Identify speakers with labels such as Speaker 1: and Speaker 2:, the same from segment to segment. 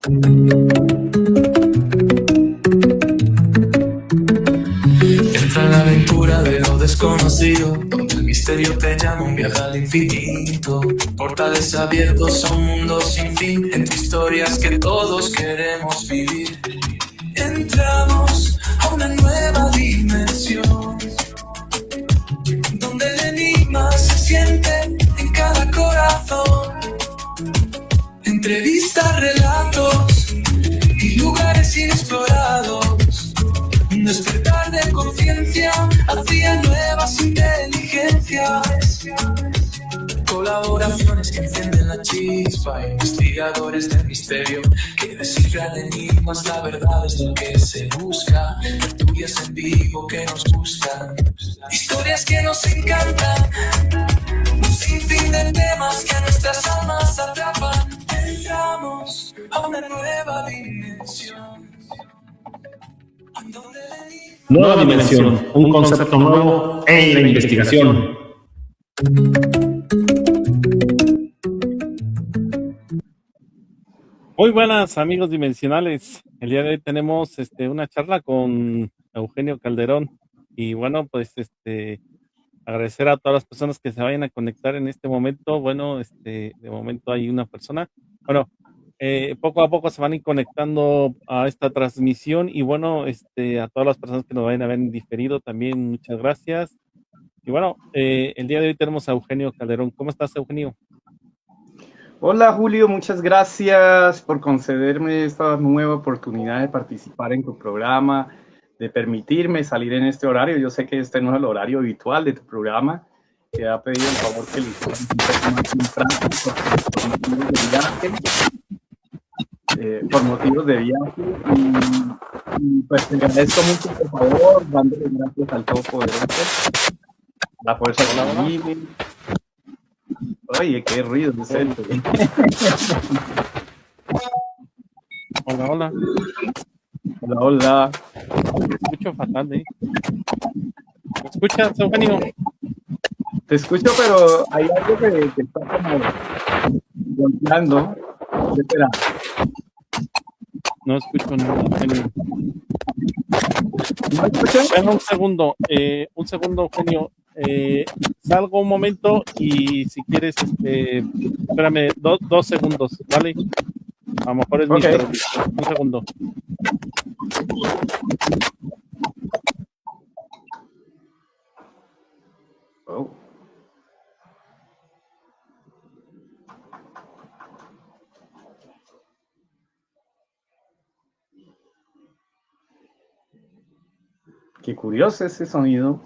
Speaker 1: Entra en la aventura de lo desconocido, donde el misterio te llama un viaje al infinito. Portales abiertos a un mundo sin fin, entre historias que todos queremos vivir. Entramos a una nueva dimensión, donde el enigma se siente en cada corazón. Entrevistas, relatos y lugares inexplorados. Un despertar de conciencia hacia nuevas inteligencias. Colaboraciones que encienden la chispa. Investigadores del misterio que descifran enigmas. La verdad es lo que se busca. Tertulias en vivo que nos gustan. Historias que nos encantan. Un sinfín de temas que nuestras almas atrapan. Entramos a una nueva dimensión.
Speaker 2: Nueva dimensión, un concepto nuevo en la investigación.
Speaker 3: Muy buenas amigos dimensionales. El día de hoy tenemos una charla con Eugenio Calderón y bueno, pues agradecer a todas las personas que se vayan a conectar en este momento. Bueno, de momento hay una persona. Bueno, poco a poco se van a ir conectando a esta transmisión y bueno, a todas las personas que nos vayan a ver en diferido también, muchas gracias. Y bueno, el día de hoy tenemos a Eugenio Calderón. ¿Cómo estás, Eugenio?
Speaker 4: Hola, Julio, muchas gracias por concederme esta nueva oportunidad de participar en tu programa, de permitirme salir en este horario. Yo sé que este no es el horario habitual de tu programa. Te ha pedido el favor que lo hicieras un poco más temprano por motivos de viaje. Y pues te agradezco mucho, por favor, dándole gracias al Todopoderoso, la fuerza que me vive. Oye, qué ruido es este.
Speaker 3: Hola, hola.
Speaker 4: Hola, hola.
Speaker 3: Te escucho fatal, ¿eh? ¿Me escuchas, Eugenio?
Speaker 4: Te escucho, pero hay algo que está como golpeando. Espera.
Speaker 3: No escucho nada, Eugenio.
Speaker 4: ¿No escuchas?
Speaker 3: Espera un segundo, Eugenio. Salgo un momento y si quieres, espérame, dos segundos, ¿vale? A lo mejor es mi servicio. Un segundo.
Speaker 4: Oh. Qué curioso ese sonido.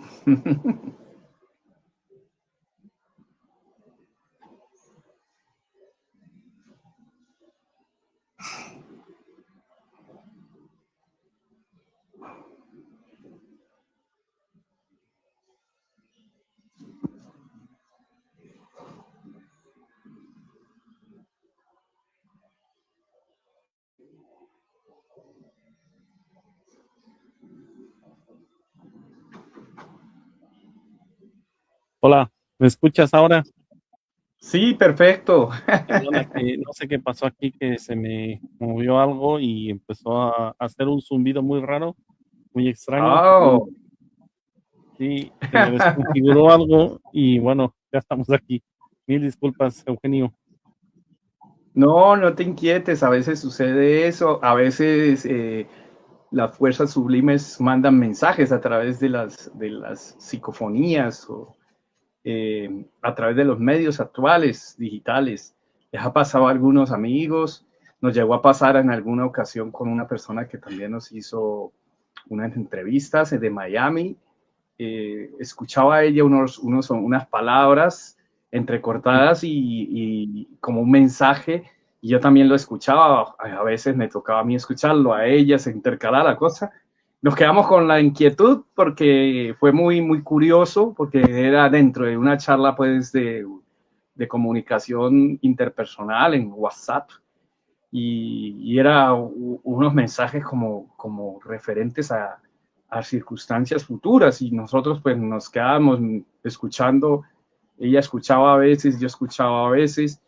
Speaker 3: Hola, ¿me escuchas ahora?
Speaker 4: Sí, perfecto.
Speaker 3: Perdona, que no sé qué pasó aquí, que se me movió algo y empezó a hacer un zumbido muy raro, muy extraño.
Speaker 4: Oh.
Speaker 3: Sí, se me desconfiguró algo y bueno, ya estamos aquí. Mil disculpas, Eugenio.
Speaker 4: No, no te inquietes, a veces sucede eso, a veces las fuerzas sublimes mandan mensajes a través de las psicofonías o a través de los medios actuales, digitales. Les ha pasado a algunos amigos, nos llegó a pasar en alguna ocasión con una persona que también nos hizo unas entrevistas de Miami. Escuchaba a ella unas palabras entrecortadas y como un mensaje, y yo también lo escuchaba. A veces me tocaba a mí escucharlo, a ella se intercalaba la cosa. Nos quedamos con la inquietud porque fue muy, muy curioso, porque era dentro de una charla pues de comunicación interpersonal en WhatsApp, y era unos mensajes como referentes a circunstancias futuras, y nosotros pues nos quedábamos escuchando. Ella escuchaba a veces, yo escuchaba a veces,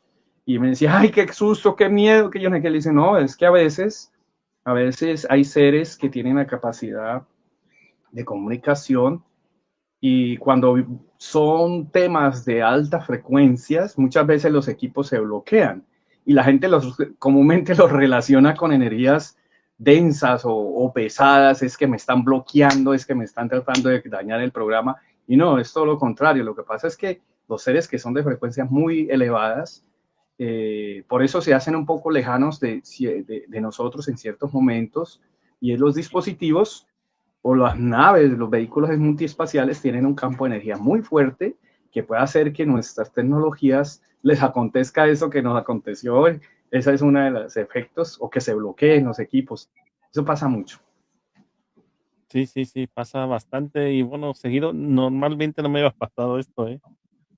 Speaker 4: Y me decía, ay, qué susto, qué miedo, que yo no sé qué. Le dice, no, es que a veces hay seres que tienen la capacidad de comunicación y cuando son temas de altas frecuencias, muchas veces los equipos se bloquean y la gente comúnmente los relaciona con energías densas o pesadas, es que me están bloqueando, es que me están tratando de dañar el programa. Y no, es todo lo contrario. Lo que pasa es que los seres que son de frecuencias muy elevadas, por eso se hacen un poco lejanos de nosotros en ciertos momentos, y en los dispositivos o las naves, los vehículos multiespaciales tienen un campo de energía muy fuerte que puede hacer que nuestras tecnologías les acontezca eso que nos aconteció hoy. Ese es uno de los efectos, o que se bloqueen los equipos. Eso pasa mucho.
Speaker 3: Sí, sí, sí, pasa bastante y bueno, seguido, normalmente no me había pasado esto, ¿eh?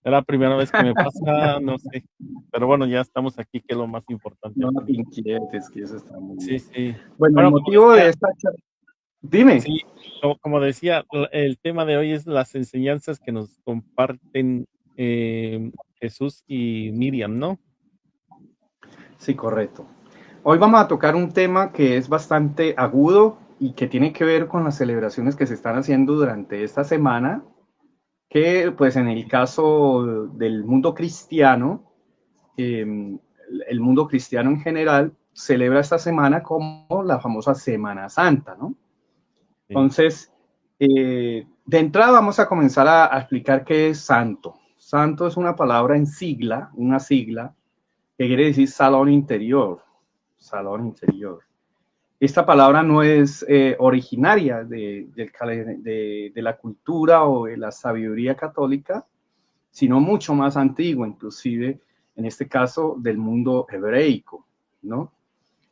Speaker 3: Es la primera vez que me pasa, no sé, pero bueno, ya estamos aquí, que es lo más importante
Speaker 4: No
Speaker 3: al
Speaker 4: te
Speaker 3: final.
Speaker 4: inquietes, que eso está muy
Speaker 3: Sí,
Speaker 4: bien.
Speaker 3: sí.
Speaker 4: Bueno, el
Speaker 3: Bueno, como
Speaker 4: motivo de
Speaker 3: decía,
Speaker 4: esta charla, dime.
Speaker 3: sí, como decía, el tema de hoy es las enseñanzas que nos comparten Jesús y Miriam, ¿no?
Speaker 4: Sí, correcto. Hoy vamos a tocar un tema que es bastante agudo y que tiene que ver con las celebraciones que se están haciendo durante esta semana, que pues en el caso del mundo cristiano, el mundo cristiano en general celebra esta semana como la famosa Semana Santa, ¿no?
Speaker 3: Sí,
Speaker 4: Entonces, de entrada vamos a comenzar a explicar qué es santo. Santo es una palabra en sigla, una sigla, que quiere decir salón interior, salón interior. Esta palabra no es originaria de la cultura o de la sabiduría católica, sino mucho más antigua, inclusive en este caso del mundo hebreico, ¿no?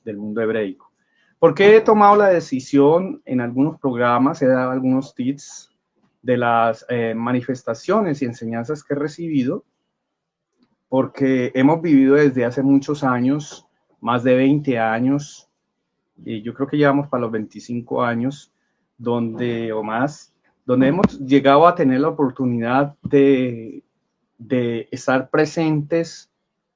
Speaker 4: Del mundo hebreico. ¿Por qué he tomado la decisión en algunos programas, he dado algunos tips de las manifestaciones y enseñanzas que he recibido? Porque hemos vivido desde hace muchos años, más de 20 años, y yo creo que llevamos para los 25 años, o más, donde hemos llegado a tener la oportunidad de estar presentes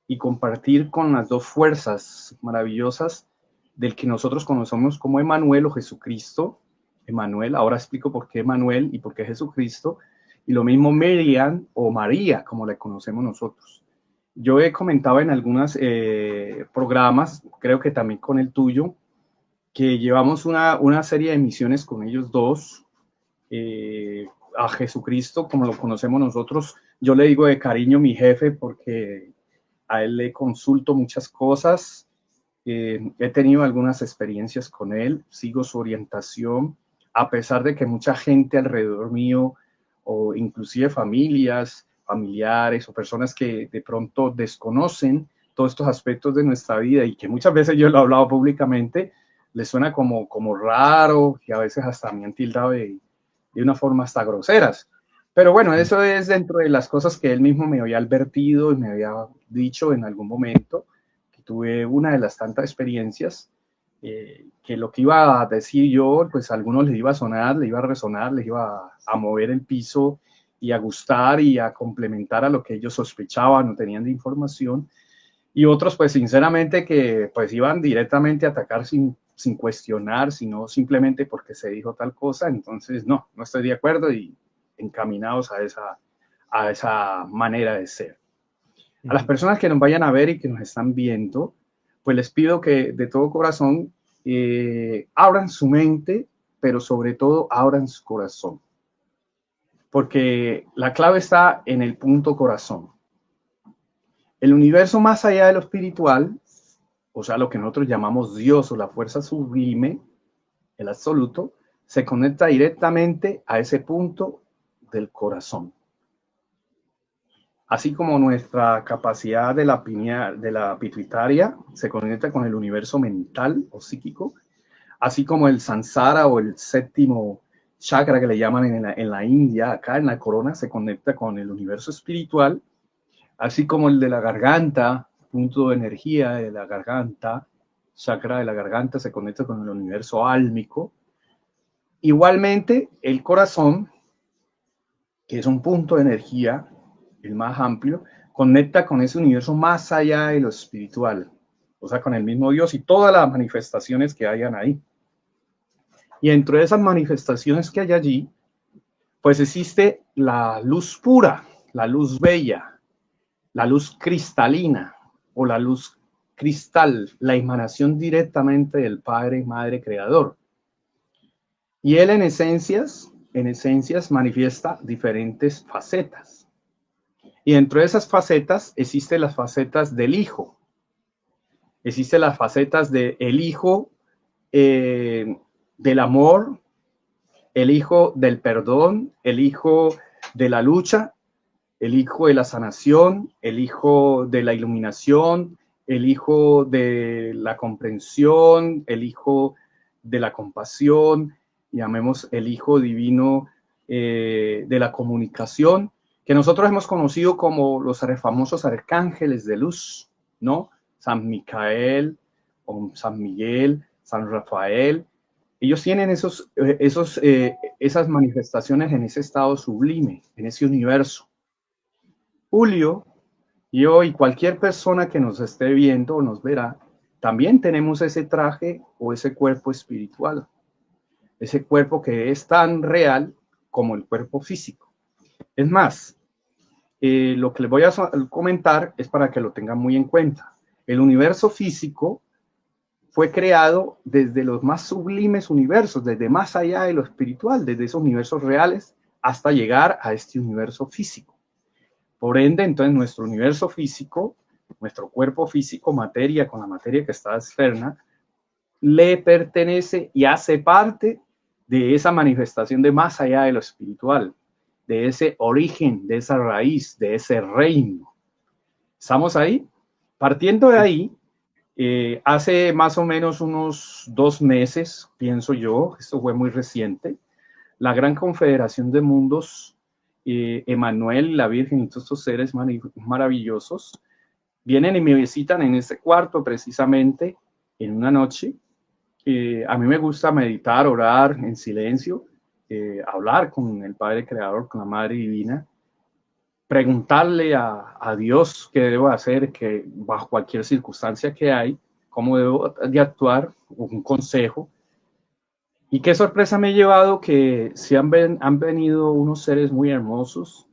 Speaker 4: y compartir con las dos fuerzas maravillosas del que nosotros conocemos como Emmanuel o Jesucristo. Emmanuel, ahora explico por qué Emmanuel y por qué Jesucristo, y lo mismo Miriam o María, como la conocemos nosotros. Yo he comentado en algunos programas, creo que también con el tuyo, que llevamos una serie de misiones con ellos dos, a Jesucristo, como lo conocemos nosotros. Yo le digo de cariño mi jefe porque a él le consulto muchas cosas. He tenido algunas experiencias con él, sigo su orientación, a pesar de que mucha gente alrededor mío, o inclusive familiares o personas que de pronto desconocen todos estos aspectos de nuestra vida y que muchas veces yo lo he hablado públicamente, les suena como raro y a veces hasta me han tildado de una forma hasta groseras. Pero bueno,
Speaker 3: sí.
Speaker 4: eso es dentro de las cosas que él mismo me había advertido y me había dicho en algún momento, que tuve una de las tantas experiencias, que lo que iba a decir yo, pues a algunos les iba a sonar, les iba a resonar, les iba a mover el piso y a gustar y a complementar a lo que ellos sospechaban o tenían de información. Y otros, pues sinceramente, que pues iban directamente a atacar sin cuestionar, sino simplemente porque se dijo tal cosa. Entonces, no estoy de acuerdo y encaminados a esa manera de ser. A las
Speaker 3: Ujú.
Speaker 4: personas que nos vayan a ver y que nos están viendo, pues les pido que de todo corazón abran su mente, pero sobre todo abran su corazón, porque la clave está en el punto corazón. El universo más allá de lo espiritual, o sea, lo que nosotros llamamos Dios o la fuerza sublime, el absoluto, se conecta directamente a ese punto del corazón. Así como nuestra capacidad de la pituitaria se conecta con el universo mental o psíquico, así como el samsara o el séptimo chakra que le llaman en la India, acá en la corona, se conecta con el universo espiritual, así como el de la garganta, punto de energía de la garganta, chakra de la garganta se conecta con el universo álmico. Igualmente, el corazón, que es un punto de energía, el más amplio, conecta con ese universo más allá de lo espiritual, o sea, con el mismo Dios y todas las manifestaciones que hayan ahí. Y dentro de esas manifestaciones que hay allí, pues existe la luz pura, la luz bella, la luz cristalina o la luz cristal, la emanación directamente del Padre y Madre Creador. Y él en esencias manifiesta diferentes facetas. Y dentro de esas facetas existen las facetas del Hijo. Existen las facetas del Hijo del amor, el Hijo del perdón, el Hijo de la lucha, el Hijo de la sanación, el Hijo de la iluminación, el Hijo de la comprensión, el Hijo de la compasión, llamemos el Hijo divino de la comunicación, que nosotros hemos conocido como los famosos arcángeles de luz, ¿no? San Micael, o San Miguel, San Rafael. Ellos tienen esas manifestaciones en ese estado sublime, en ese universo. Julio, yo y cualquier persona que nos esté viendo o nos verá, también tenemos ese traje o ese cuerpo espiritual. Ese cuerpo que es tan real como el cuerpo físico. Es más, lo que les voy a comentar es para que lo tengan muy en cuenta. El universo físico fue creado desde los más sublimes universos, desde más allá de lo espiritual, desde esos universos reales hasta llegar a este universo físico. Por ende, entonces, nuestro universo físico, nuestro cuerpo físico, materia con la materia que está externa, le pertenece y hace parte de esa manifestación de más allá de lo espiritual, de ese origen, de esa raíz, de ese reino. ¿Estamos ahí? Partiendo de ahí, hace más o menos unos 2 meses, pienso yo, esto fue muy reciente, la Gran Confederación de Mundos, Emanuel, la Virgen y todos estos seres maravillosos, vienen y me visitan en este cuarto precisamente en una noche. A mí me gusta meditar, orar en silencio, hablar con el Padre Creador, con la Madre Divina, preguntarle a Dios qué debo hacer, que bajo cualquier circunstancia que hay, cómo debo de actuar, un consejo. Y qué sorpresa me he llevado que han venido unos seres muy hermosos,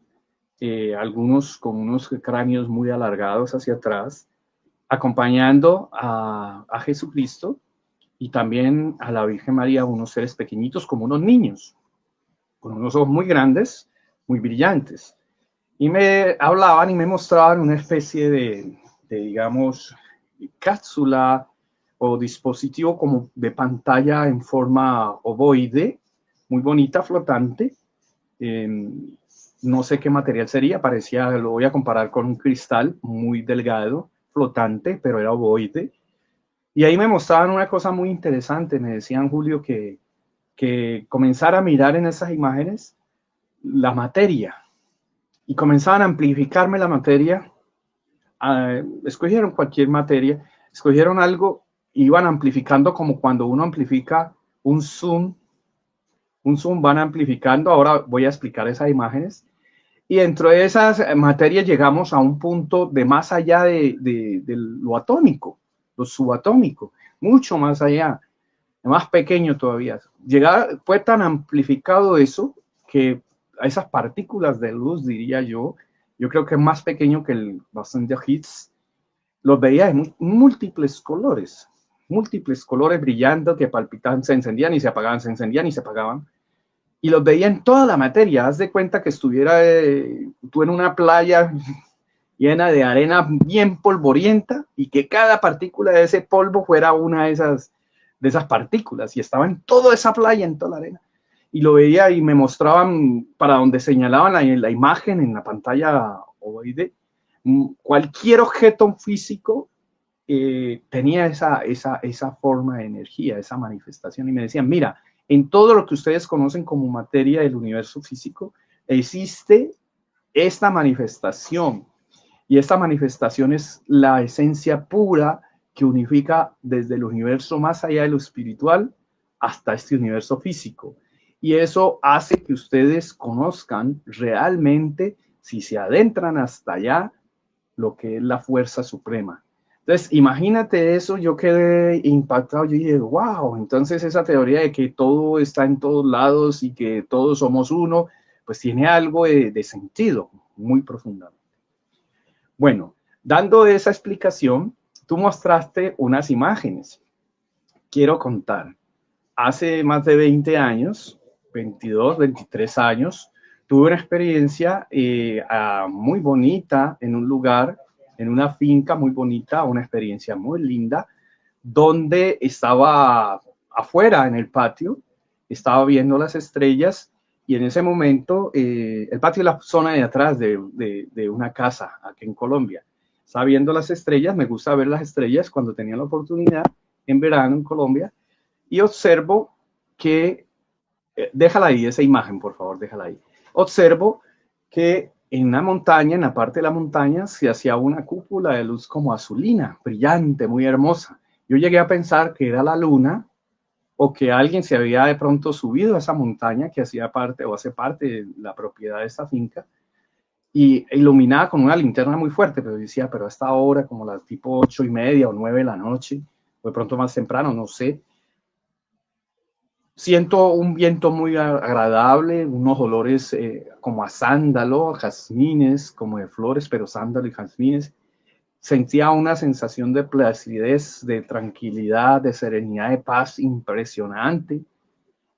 Speaker 4: algunos con unos cráneos muy alargados hacia atrás, acompañando a Jesucristo y también a la Virgen María, unos seres pequeñitos como unos niños, con unos ojos muy grandes, muy brillantes. Y me hablaban y me mostraban una especie de digamos, cápsula o dispositivo como de pantalla en forma ovoide, muy bonita, flotante. No sé qué material sería, parecía, lo voy a comparar con un cristal muy delgado, flotante, pero era ovoide. Y ahí me mostraban una cosa muy interesante, me decían, Julio, que comenzara a mirar en esas imágenes la materia, y comenzaban a amplificarme la materia. Escogieron cualquier materia, escogieron algo, iban amplificando como cuando uno amplifica un zoom, van amplificando. Ahora voy a explicar esas imágenes. Y dentro de esas materias llegamos a un punto de más allá de lo atómico, lo subatómico, mucho más allá, más pequeño todavía. Fue tan amplificado eso que a esas partículas de luz, diría yo creo que es más pequeño que el bosón de Higgs, los veía en múltiples colores brillando que palpitaban, se encendían y se apagaban, se encendían y se apagaban. Y los veía en toda la materia. Haz de cuenta que estuviera tú en una playa llena de arena bien polvorienta y que cada partícula de ese polvo fuera una de esas partículas, y estaba en toda esa playa, en toda la arena. Y lo veía y me mostraban para donde señalaban la imagen en la pantalla ovoide. Cualquier objeto físico tenía esa forma de energía, esa manifestación, y me decían, mira, en todo lo que ustedes conocen como materia del universo físico, existe esta manifestación, y esta manifestación es la esencia pura que unifica desde el universo más allá de lo espiritual hasta este universo físico. Y eso hace que ustedes conozcan realmente, si se adentran hasta allá, lo que es la fuerza suprema. Entonces, imagínate eso, yo quedé impactado, yo dije, wow, entonces esa teoría de que todo está en todos lados y que todos somos uno, pues tiene algo de sentido, muy profundamente. Bueno, dando esa explicación, tú mostraste unas imágenes. Quiero contar, hace más de 20 años, 22, 23 años, tuve una experiencia muy bonita en un lugar, en una finca muy bonita, una experiencia muy linda, donde estaba afuera en el patio, estaba viendo las estrellas y en ese momento, el patio es la zona de atrás de una casa aquí en Colombia. Estaba viendo las estrellas, me gusta ver las estrellas cuando tenía la oportunidad en verano en Colombia y observo que, déjala ahí, esa imagen, por favor, déjala ahí. Observo que en la montaña, en la parte de la montaña, se hacía una cúpula de luz como azulina, brillante, muy hermosa. Yo llegué a pensar que era la luna o que alguien se había de pronto subido a esa montaña que hacía parte o hace parte de la propiedad de esta finca y iluminada con una linterna muy fuerte, pero decía, pero a esta hora, como las tipo 8:30 o 9 de la noche, o de pronto más temprano, no sé. Siento un viento muy agradable, unos olores como a sándalo, a jazmines, como de flores, pero sándalo y jazmines. Sentía una sensación de placidez, de tranquilidad, de serenidad, de paz impresionante.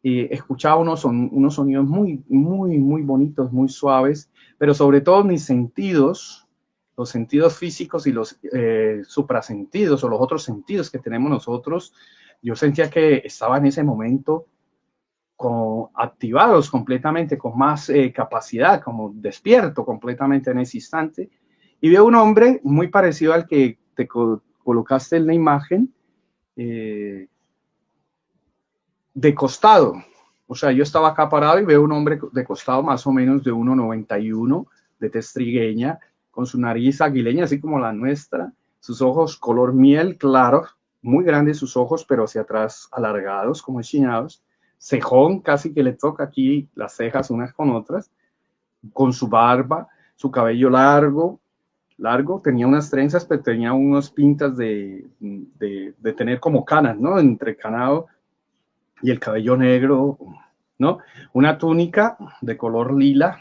Speaker 4: Escuchaba unos sonidos muy, muy, muy bonitos, muy suaves, pero sobre todo mis sentidos, los sentidos físicos y los suprasentidos o los otros sentidos que tenemos nosotros, yo sentía que estaba en ese momento activados completamente, con más capacidad, como despierto completamente en ese instante. Y veo un hombre muy parecido al que te colocaste en la imagen, de costado. O sea, yo estaba acá parado y veo un hombre de costado más o menos de 1,91, de tez trigueña, con su nariz aguileña, así como la nuestra, sus ojos color miel claro, muy grandes sus ojos, pero hacia atrás alargados, como enchinados, cejón, casi que le toca aquí las cejas unas con otras, con su barba, su cabello largo, tenía unas trenzas, pero tenía unas pintas de tener como canas, ¿no? Entrecanado, y el cabello negro, ¿no? Una túnica de color lila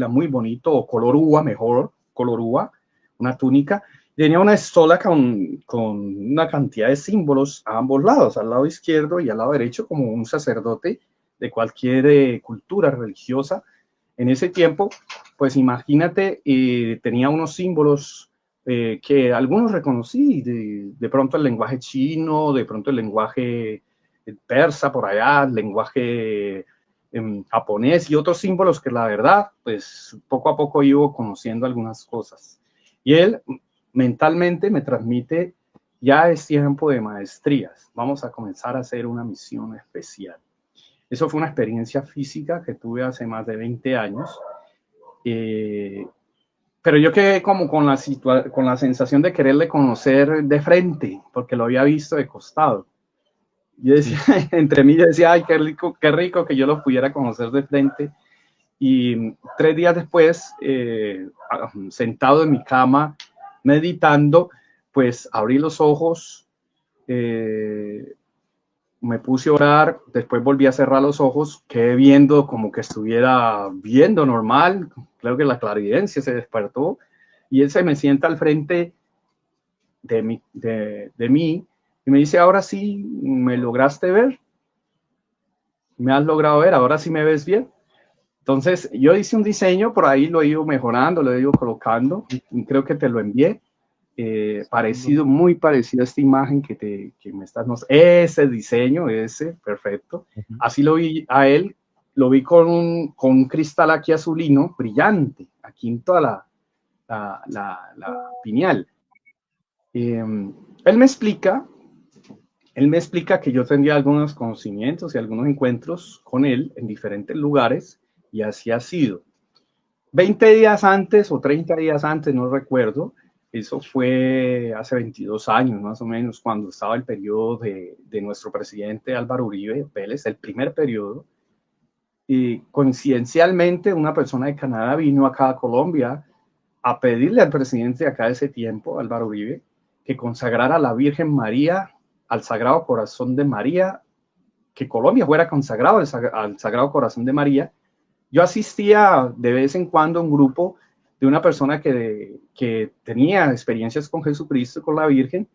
Speaker 4: muy bonito, o color uva, mejor, color uva, una túnica. Tenía una estola con una cantidad de símbolos a ambos lados, al lado izquierdo y al lado derecho, como un sacerdote de cualquier cultura religiosa. En ese tiempo, pues imagínate, tenía unos símbolos que algunos reconocí, de pronto el lenguaje chino, de pronto el lenguaje persa por allá, el lenguaje japonés y otros símbolos que la verdad, pues poco a poco iba conociendo algunas cosas. Y él mentalmente me transmite, ya es tiempo de maestrías, vamos a comenzar a hacer una misión especial. Eso fue una experiencia física que tuve hace más de 20 años. Pero yo quedé como con la sensación de quererle conocer de frente, porque lo había visto de costado. Yo decía, sí. Entre mí yo decía, ay, qué rico que yo lo pudiera conocer de frente. Y 3 días después, sentado en mi cama, meditando, pues abrí los ojos, me puse a orar, después volví a cerrar los ojos, quedé viendo como que estuviera viendo normal, creo que la clarividencia se despertó, y él se me sienta al frente de mí, y me dice, ahora sí, ¿me lograste ver? ¿Me has logrado ver? ¿Ahora sí me ves bien? Entonces, yo hice un diseño, por ahí lo he ido mejorando, lo he ido colocando, y creo que te lo envié, muy parecido a esta imagen que me estás mostrando. Ese diseño, perfecto. Así lo vi a él, lo vi con un cristal aquí azulino, brillante, aquí en toda la pineal. Él me explica que yo tendría algunos conocimientos y algunos encuentros con él en diferentes lugares, y así ha sido. 20 días antes o 30 días antes, no recuerdo, eso fue hace 22 años más o menos, cuando estaba el periodo de nuestro presidente Álvaro Uribe Vélez, el primer periodo, y coincidencialmente una persona de Canadá vino acá a Colombia a pedirle al presidente de acá de ese tiempo, Álvaro Uribe, que consagrara a la Virgen María al Sagrado Corazón de María, que Colombia fuera consagrado al Sagrado Corazón de María. Yo asistía de vez en cuando a un grupo de una persona que tenía experiencias con Jesucristo, con la Virgen,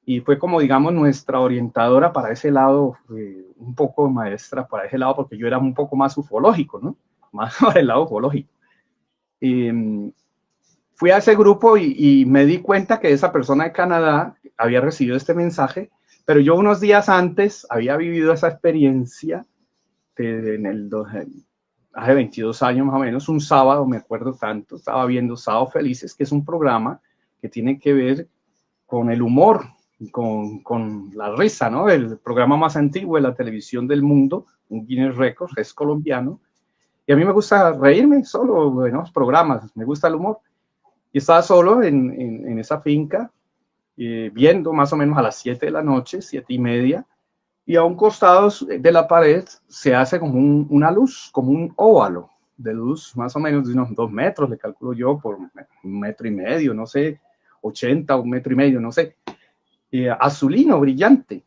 Speaker 4: y fue como, digamos, nuestra orientadora para ese lado, un poco maestra para ese lado, porque yo era un poco más ufológico, ¿no? Más para el lado ufológico. Fui a ese grupo y me di cuenta que esa persona de Canadá había recibido este mensaje, pero yo unos días antes había vivido esa experiencia hace 22 años más o menos, un sábado, me acuerdo tanto, estaba viendo Sábado Felices, que es un programa que tiene que ver con el humor, con la risa, ¿no? El programa más antiguo de la televisión del mundo, un Guinness Records, es colombiano, y a mí me gusta reírme solo en los programas, me gusta el humor. Y estaba solo en esa finca, viendo más o menos a las 7 de la noche, 7:30, y a un costado de la pared se hace como una luz, como un óvalo de luz, más o menos de unos 2 metros, le calculo yo, por 1,5 metros, no sé, 80, 1,5 metros, no sé, azulino, brillante.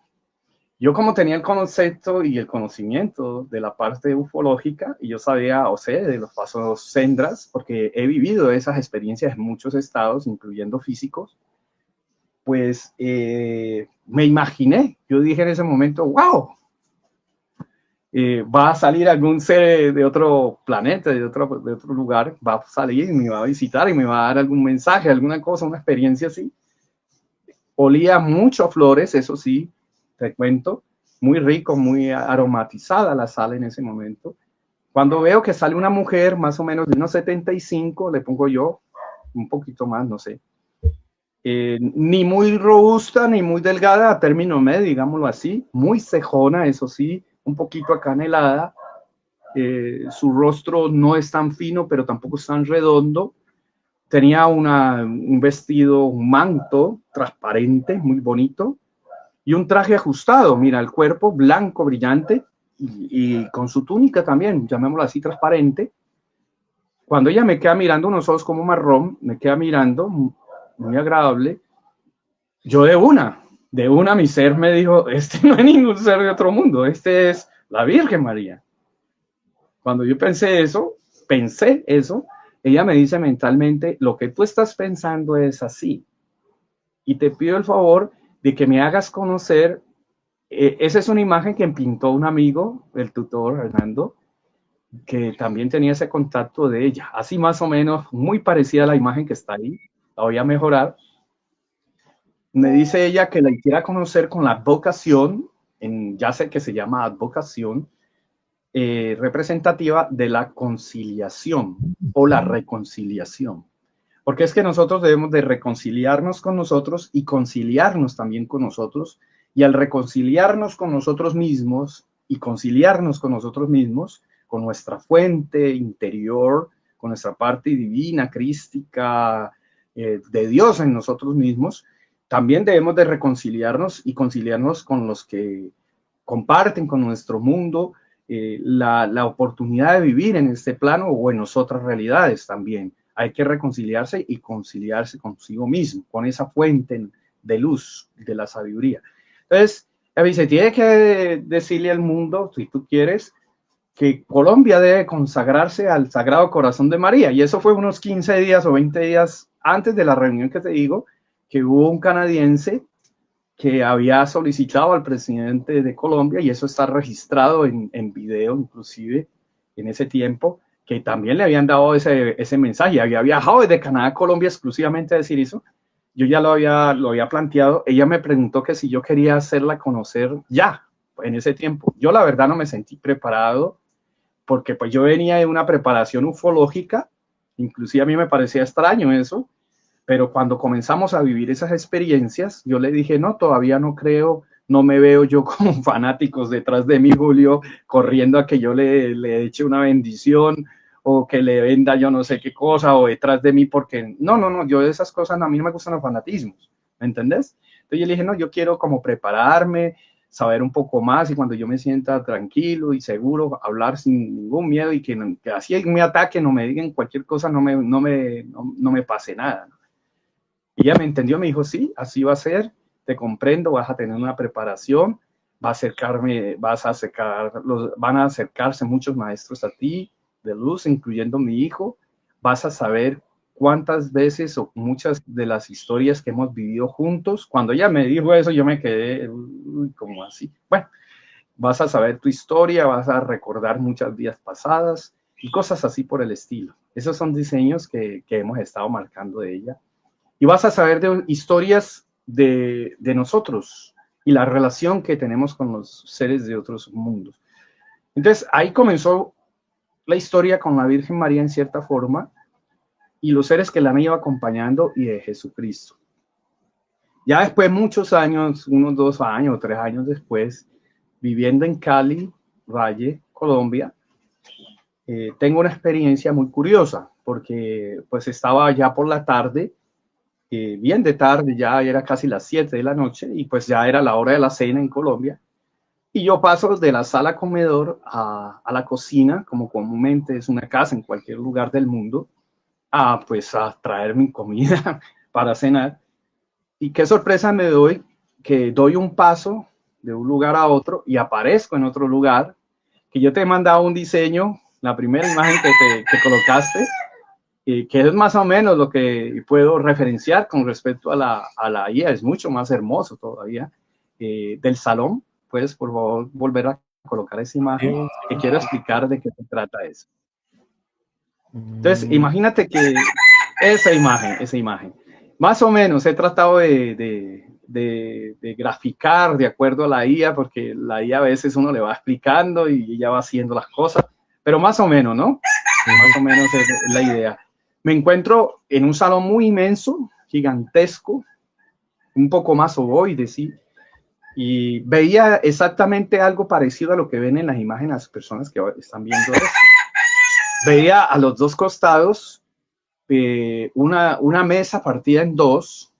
Speaker 4: Yo como tenía el concepto y el conocimiento de la parte ufológica, y yo sabía, o sé, de los pasos Sendras, porque he vivido esas experiencias en muchos estados, incluyendo físicos, pues me imaginé, yo dije en ese momento, wow, va a salir algún ser de otro planeta, de otro lugar, va a salir y me va a visitar y me va a dar algún mensaje, alguna cosa, una experiencia así. Olía mucho a flores, eso sí, te cuento, muy rico, muy aromatizada la sala en ese momento. Cuando veo que sale una mujer más o menos de unos 75, le pongo yo, un poquito más, no sé, ni muy robusta ni muy delgada, a término medio, digámoslo así, muy cejona, eso sí, un poquito acanelada, su rostro no es tan fino, pero tampoco es tan redondo. Tenía un vestido, un manto transparente, muy bonito, y un traje ajustado, mira, el cuerpo blanco, brillante, y con su túnica también, llamémoslo así, transparente. Cuando ella me queda mirando, unos ojos como marrón, me queda mirando, muy agradable, yo de una mi ser me dijo, este no es ningún ser de otro mundo, este es la Virgen María. Cuando yo pensé eso, ella me dice mentalmente, lo que tú estás pensando es así, y te pido el favor de que me hagas conocer, esa es una imagen que pintó un amigo, el tutor Hernando, que también tenía ese contacto de ella, así más o menos, muy parecida a la imagen que está ahí, la voy a mejorar. Me dice ella que la quiera conocer con la advocación, ya sé que se llama advocación, representativa de la conciliación o la reconciliación. Porque es que nosotros debemos de reconciliarnos con nosotros y conciliarnos también con nosotros. Y al reconciliarnos con nosotros mismos y conciliarnos con nosotros mismos, con nuestra fuente interior, con nuestra parte divina, crística, de Dios en nosotros mismos, también debemos de reconciliarnos y conciliarnos con los que comparten con nuestro mundo la oportunidad de vivir en este plano o en otras realidades también. Hay que reconciliarse y conciliarse consigo mismo, con esa fuente de luz, de la sabiduría. Entonces, se tiene que decirle al mundo, si tú quieres, que Colombia debe consagrarse al Sagrado Corazón de María. Y eso fue unos 15 días o 20 días antes de la reunión que te digo, que hubo un canadiense que había solicitado al presidente de Colombia, y eso está registrado en video, inclusive, en ese tiempo, que también le habían dado ese mensaje. Había viajado desde Canadá a Colombia exclusivamente a decir eso. Yo ya lo había planteado. Ella me preguntó que si yo quería hacerla conocer ya, en ese tiempo. Yo la verdad no me sentí preparado, porque pues yo venía de una preparación ufológica, inclusive a mí me parecía extraño eso, pero cuando comenzamos a vivir esas experiencias, yo le dije, no, todavía no creo, no me veo yo como fanáticos detrás de mí, Julio, corriendo a que yo le eche una bendición o que le venda yo no sé qué cosa o detrás de mí, porque no, yo de esas cosas a mí no me gustan los fanatismos, ¿me entendés? Entonces yo le dije, no, yo quiero como prepararme, saber un poco más y cuando yo me sienta tranquilo y seguro, hablar sin ningún miedo y que así me ataque, no me digan cualquier cosa, no me pase nada. Y ella me entendió, me dijo, sí, así va a ser, te comprendo, vas a tener una preparación, van a acercarse muchos maestros a ti de luz, incluyendo mi hijo, vas a saber cuántas veces o muchas de las historias que hemos vivido juntos. Cuando ella me dijo eso, yo me quedé como así. Bueno, vas a saber tu historia, vas a recordar muchas vidas pasadas y cosas así por el estilo. Esos son diseños que hemos estado marcando de ella. Y vas a saber de historias de nosotros y la relación que tenemos con los seres de otros mundos. Entonces, ahí comenzó la historia con la Virgen María en cierta forma y los seres que la han ido acompañando y de Jesucristo. Ya después, muchos años, unos 2 años o 3 años después, viviendo en Cali, Valle, Colombia, tengo una experiencia muy curiosa, porque pues estaba ya por la tarde, bien de tarde, ya era casi las 7 de la noche, y pues ya era la hora de la cena en Colombia, y yo paso de la sala comedor a la cocina, como comúnmente es una casa en cualquier lugar del mundo, pues a traer mi comida para cenar. Y qué sorpresa me doy, que doy un paso de un lugar a otro y aparezco en otro lugar, que yo te he mandado un diseño, la primera imagen que colocaste, que es más o menos lo que puedo referenciar con respecto a la IA, es mucho más hermoso todavía, del salón. Puedes, por favor, volver a colocar esa imagen, que quiero explicar de qué se trata eso. Entonces, imagínate que esa imagen, más o menos he tratado de graficar de acuerdo a la IA, porque la IA a veces uno le va explicando y ella va haciendo las cosas, pero más o menos, ¿no? Más o menos es la idea. Me encuentro en un salón muy inmenso, gigantesco, un poco más ovoide, sí, y veía exactamente algo parecido a lo que ven en las imágenes las personas que están viendo esto. Veía a los dos costados una mesa partida en 2,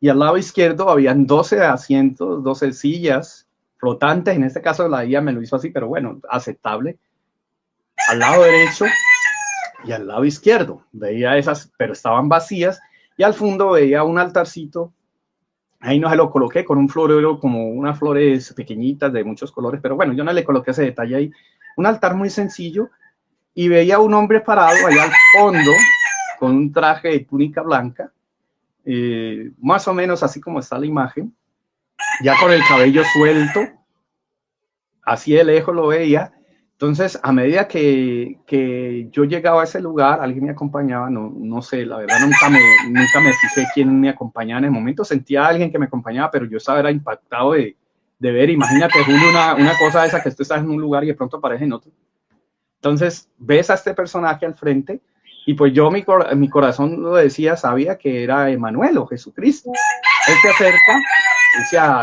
Speaker 4: y al lado izquierdo habían 12 asientos, 12 sillas flotantes. En este caso la IA me lo hizo así, pero bueno, aceptable. Al lado derecho y al lado izquierdo veía esas, pero estaban vacías, y al fondo veía un altarcito. Ahí no se lo coloqué con un florero, como unas flores pequeñitas de muchos colores, pero bueno, yo no le coloqué ese detalle ahí. Un altar muy sencillo, y veía un hombre parado allá al fondo con un traje de túnica blanca, más o menos así como está la imagen, ya con el cabello suelto, así de lejos lo veía. Entonces, a medida que yo llegaba a ese lugar, alguien me acompañaba, no sé, la verdad nunca me fijé quién me acompañaba en el momento. Sentía a alguien que me acompañaba, pero yo estaba impactado de ver, imagínate, Julio, una cosa esa, que tú estás en un lugar y de pronto aparece en otro. Entonces, ves a este personaje al frente, y pues yo, mi corazón lo decía, sabía que era Emanuel o Jesucristo. Él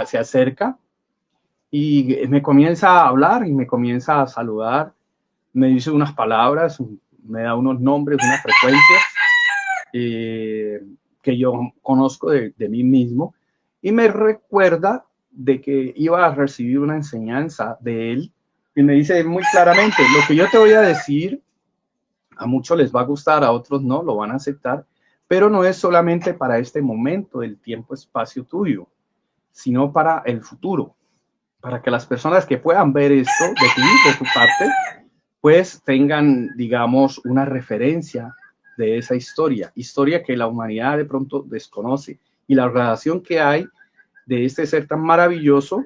Speaker 4: se acerca, y me comienza a hablar y me comienza a saludar, me dice unas palabras, me da unos nombres, unas frecuencias que yo conozco de mí mismo, y me recuerda de que iba a recibir una enseñanza de él, y me dice muy claramente: lo que yo te voy a decir, a muchos les va a gustar, a otros no, lo van a aceptar, pero no es solamente para este momento del tiempo-espacio tuyo, sino para el futuro, para que las personas que puedan ver esto de ti, de tu parte, pues tengan, digamos, una referencia de esa historia que la humanidad de pronto desconoce, y la relación que hay de este ser tan maravilloso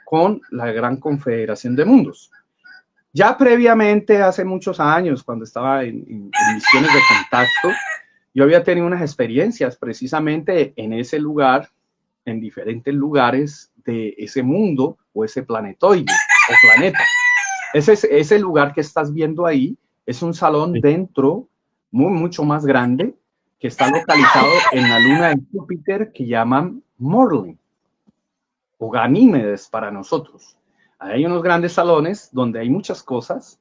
Speaker 4: con la gran confederación de mundos. Ya previamente, hace muchos años, cuando estaba en misiones de contacto, yo había tenido unas experiencias precisamente en ese lugar, en diferentes lugares de ese mundo o ese planetoide o planeta. Ese lugar que estás viendo ahí es un salón dentro, mucho más grande, que está localizado en la luna de Júpiter, que llaman Morlin o Ganímedes para nosotros. Hay unos grandes salones donde hay muchas cosas,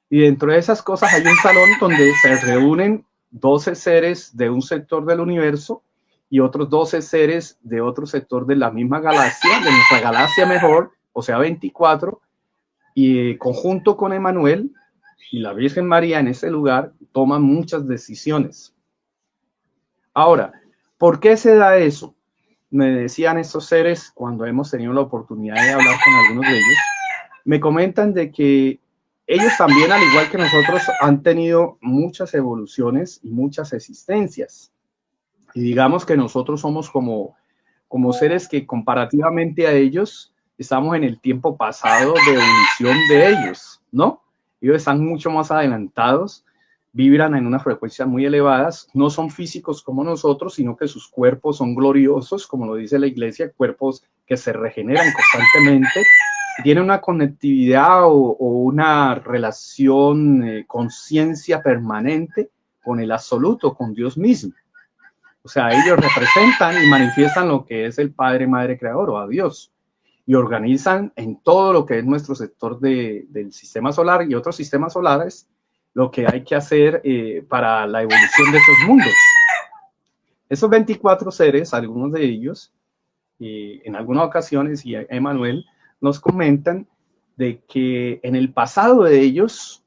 Speaker 4: y dentro de esas cosas hay un salón donde se reúnen 12 seres de un sector del universo, y otros 12 seres de otro sector de la misma galaxia, de nuestra galaxia mejor, o sea, 24, y conjunto con Emmanuel y la Virgen María en ese lugar toman muchas decisiones. Ahora, ¿por qué se da eso? Me decían estos seres cuando hemos tenido la oportunidad de hablar con algunos de ellos, me comentan de que ellos también, al igual que nosotros, han tenido muchas evoluciones y muchas existencias. Y digamos que nosotros somos como seres que comparativamente a ellos estamos en el tiempo pasado de evolución de ellos, ¿no? Ellos están mucho más adelantados, vibran en unas frecuencias muy elevadas, no son físicos como nosotros, sino que sus cuerpos son gloriosos, como lo dice la iglesia, cuerpos que se regeneran constantemente, tienen una conectividad o una relación, conciencia permanente con el absoluto, con Dios mismo. O sea, ellos representan y manifiestan lo que es el Padre, Madre, Creador o a Dios. Y organizan en todo lo que es nuestro sector del sistema solar y otros sistemas solares lo que hay que hacer para la evolución de esos mundos. Esos 24 seres, algunos de ellos, en algunas ocasiones, y Emmanuel nos comentan de que en el pasado de ellos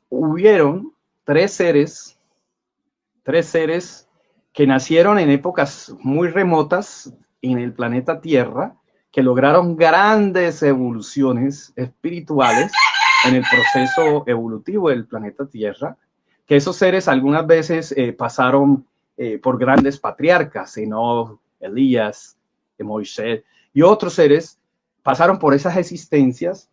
Speaker 4: hubieron tres seres que nacieron en épocas muy remotas en el planeta Tierra, que lograron grandes evoluciones espirituales en el proceso evolutivo del planeta Tierra, que esos seres algunas veces pasaron por grandes patriarcas, Enoch, Elías, Moisés, y otros seres pasaron por esas existencias,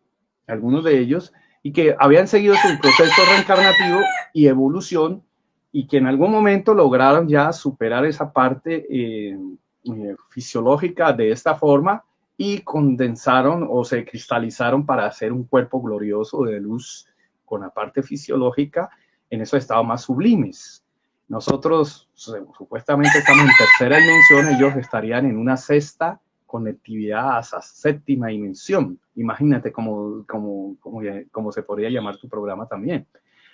Speaker 4: algunos de ellos, y que habían seguido su proceso reencarnativo y evolución, y que en algún momento lograron ya superar esa parte fisiológica de esta forma y condensaron o se cristalizaron para hacer un cuerpo glorioso de luz con la parte fisiológica en esos estados más sublimes. Nosotros supuestamente estamos en tercera dimensión, ellos estarían en una sexta conectividad a esa séptima dimensión. Imagínate cómo se podría llamar tu programa también.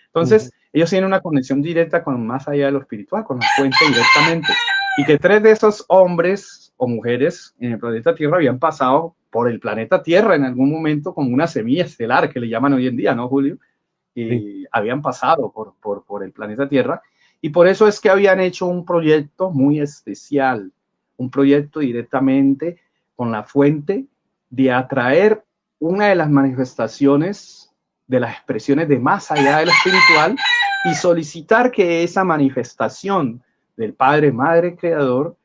Speaker 4: Entonces, ellos tienen una conexión directa con más allá de lo espiritual, con la fuente directamente. Y que tres de esos hombres o mujeres en el planeta Tierra habían pasado por el planeta Tierra en algún momento como una semilla estelar, que le llaman hoy en día, ¿no, Julio? Sí. Habían pasado por el planeta Tierra. Y por eso es que habían hecho un proyecto muy especial, un proyecto directamente con la fuente de atraer una de las manifestaciones de las expresiones de más allá de lo espiritual y solicitar que esa manifestación del Padre, Madre, Creador,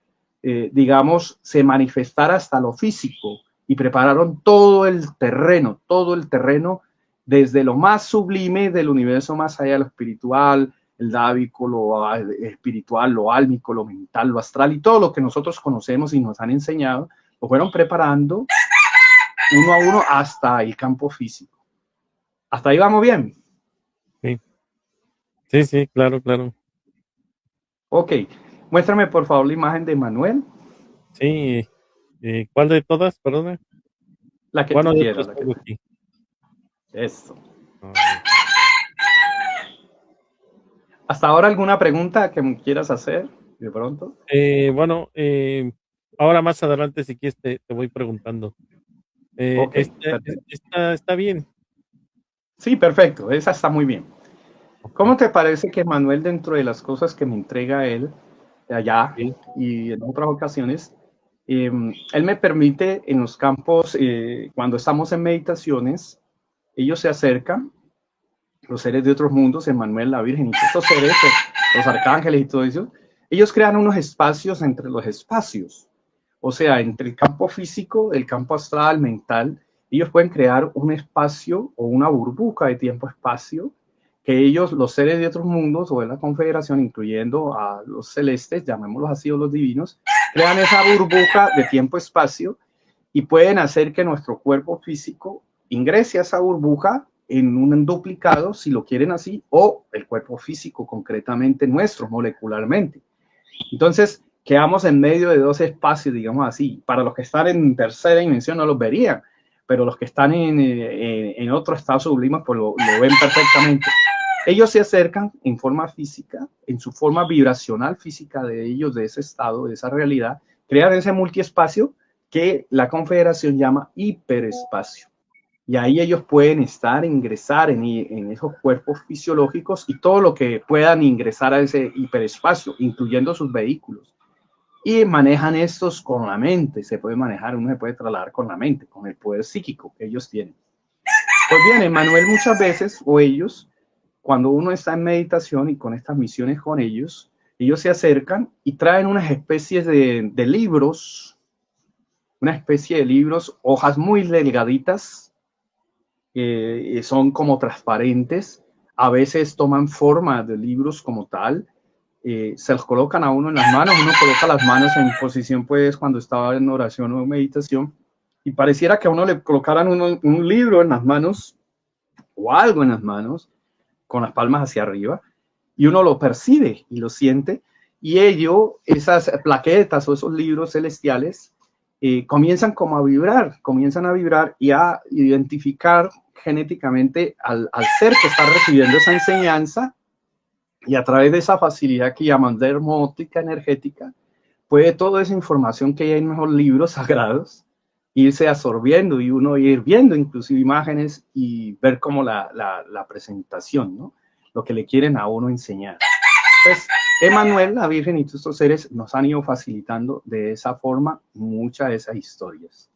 Speaker 4: digamos, se manifestara hasta lo físico, y prepararon todo el terreno desde lo más sublime del universo más allá de lo espiritual, el dávico, lo espiritual, lo álmico, lo mental, lo astral y todo lo que nosotros conocemos y nos han enseñado, lo fueron preparando uno a uno hasta el campo físico. ¿Hasta ahí vamos bien?
Speaker 3: Sí, claro.
Speaker 4: Ok, muéstrame por favor la imagen de Manuel.
Speaker 3: Sí, ¿cuál de todas? Perdona.
Speaker 4: La que tú quieras.
Speaker 3: Aquí.
Speaker 4: Eso. ¿Hasta ahora alguna pregunta que me quieras hacer de pronto?
Speaker 3: Ahora más adelante si quieres te voy preguntando.
Speaker 4: Okay,
Speaker 3: está bien.
Speaker 4: Sí, perfecto, esa está muy bien. ¿Cómo te parece que Manuel, dentro de las cosas que me entrega él allá y en otras ocasiones, él me permite en los campos, cuando estamos en meditaciones, ellos se acercan, los seres de otros mundos, Emmanuel, la Virgen y estos seres, los arcángeles y todo eso, ellos crean unos espacios entre los espacios, o sea, entre el campo físico, el campo astral, mental, ellos pueden crear un espacio o una burbuja de tiempo-espacio que ellos, los seres de otros mundos o de la confederación, incluyendo a los celestes, llamémoslos así, o los divinos, crean esa burbuja de tiempo-espacio y pueden hacer que nuestro cuerpo físico ingrese a esa burbuja en un duplicado, si lo quieren así, o el cuerpo físico concretamente nuestro, molecularmente. Entonces, quedamos en medio de dos espacios, digamos así. Para los que están en tercera dimensión no los verían, pero los que están en otro estado sublime, pues lo ven perfectamente. ellos se acercan en forma física, en su forma vibracional física de ellos, de ese estado, de esa realidad, crean ese multiespacio que la Confederación llama hiperespacio. Y ahí ellos pueden estar, ingresar en esos cuerpos fisiológicos y todo lo que puedan ingresar a ese hiperespacio, incluyendo sus vehículos. Y manejan estos con la mente, se puede manejar, uno se puede trasladar con la mente, con el poder psíquico que ellos tienen. Pues bien, Emmanuel muchas veces, o ellos, cuando uno está en meditación y con estas misiones con ellos se acercan y traen unas especies de libros, una especie de libros, hojas muy delgaditas, son como transparentes, a veces toman forma de libros como tal, se los colocan a uno en las manos, uno coloca las manos en posición pues cuando estaba en oración o meditación, y pareciera que a uno le colocaran un libro en las manos, o algo en las manos, con las palmas hacia arriba, y uno lo percibe y lo siente, y esas plaquetas o esos libros celestiales, comienzan como a vibrar, comienzan a vibrar y a identificar genéticamente al ser que está recibiendo esa enseñanza, y a través de esa facilidad que llaman dermótica energética, puede toda esa información que hay en los libros sagrados irse absorbiendo y uno ir viendo inclusive imágenes y ver como la presentación, ¿no? Lo que le quieren a uno enseñar. Entonces, Emmanuel, la Virgen y todos estos seres nos han ido facilitando de esa forma muchas de esas historias.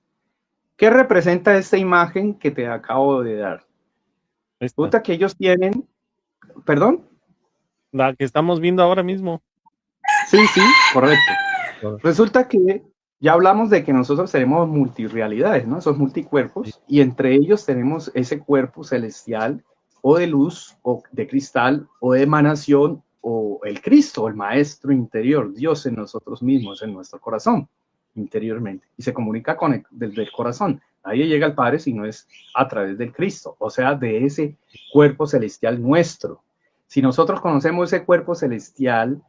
Speaker 4: ¿Qué representa esta imagen que te acabo de dar? Resulta que ellos tienen, ¿perdón?
Speaker 3: La que estamos viendo ahora mismo.
Speaker 4: Sí, correcto. Resulta que ya hablamos de que nosotros tenemos multirrealidades, ¿no? Esos multicuerpos, y entre ellos tenemos ese cuerpo celestial, o de luz, o de cristal, o de emanación, o el Cristo, el Maestro interior, Dios en nosotros mismos, en nuestro corazón, interiormente, y se comunica desde el corazón. Nadie llega al Padre si no es a través del Cristo, o sea, de ese cuerpo celestial nuestro. Si nosotros conocemos ese cuerpo celestial,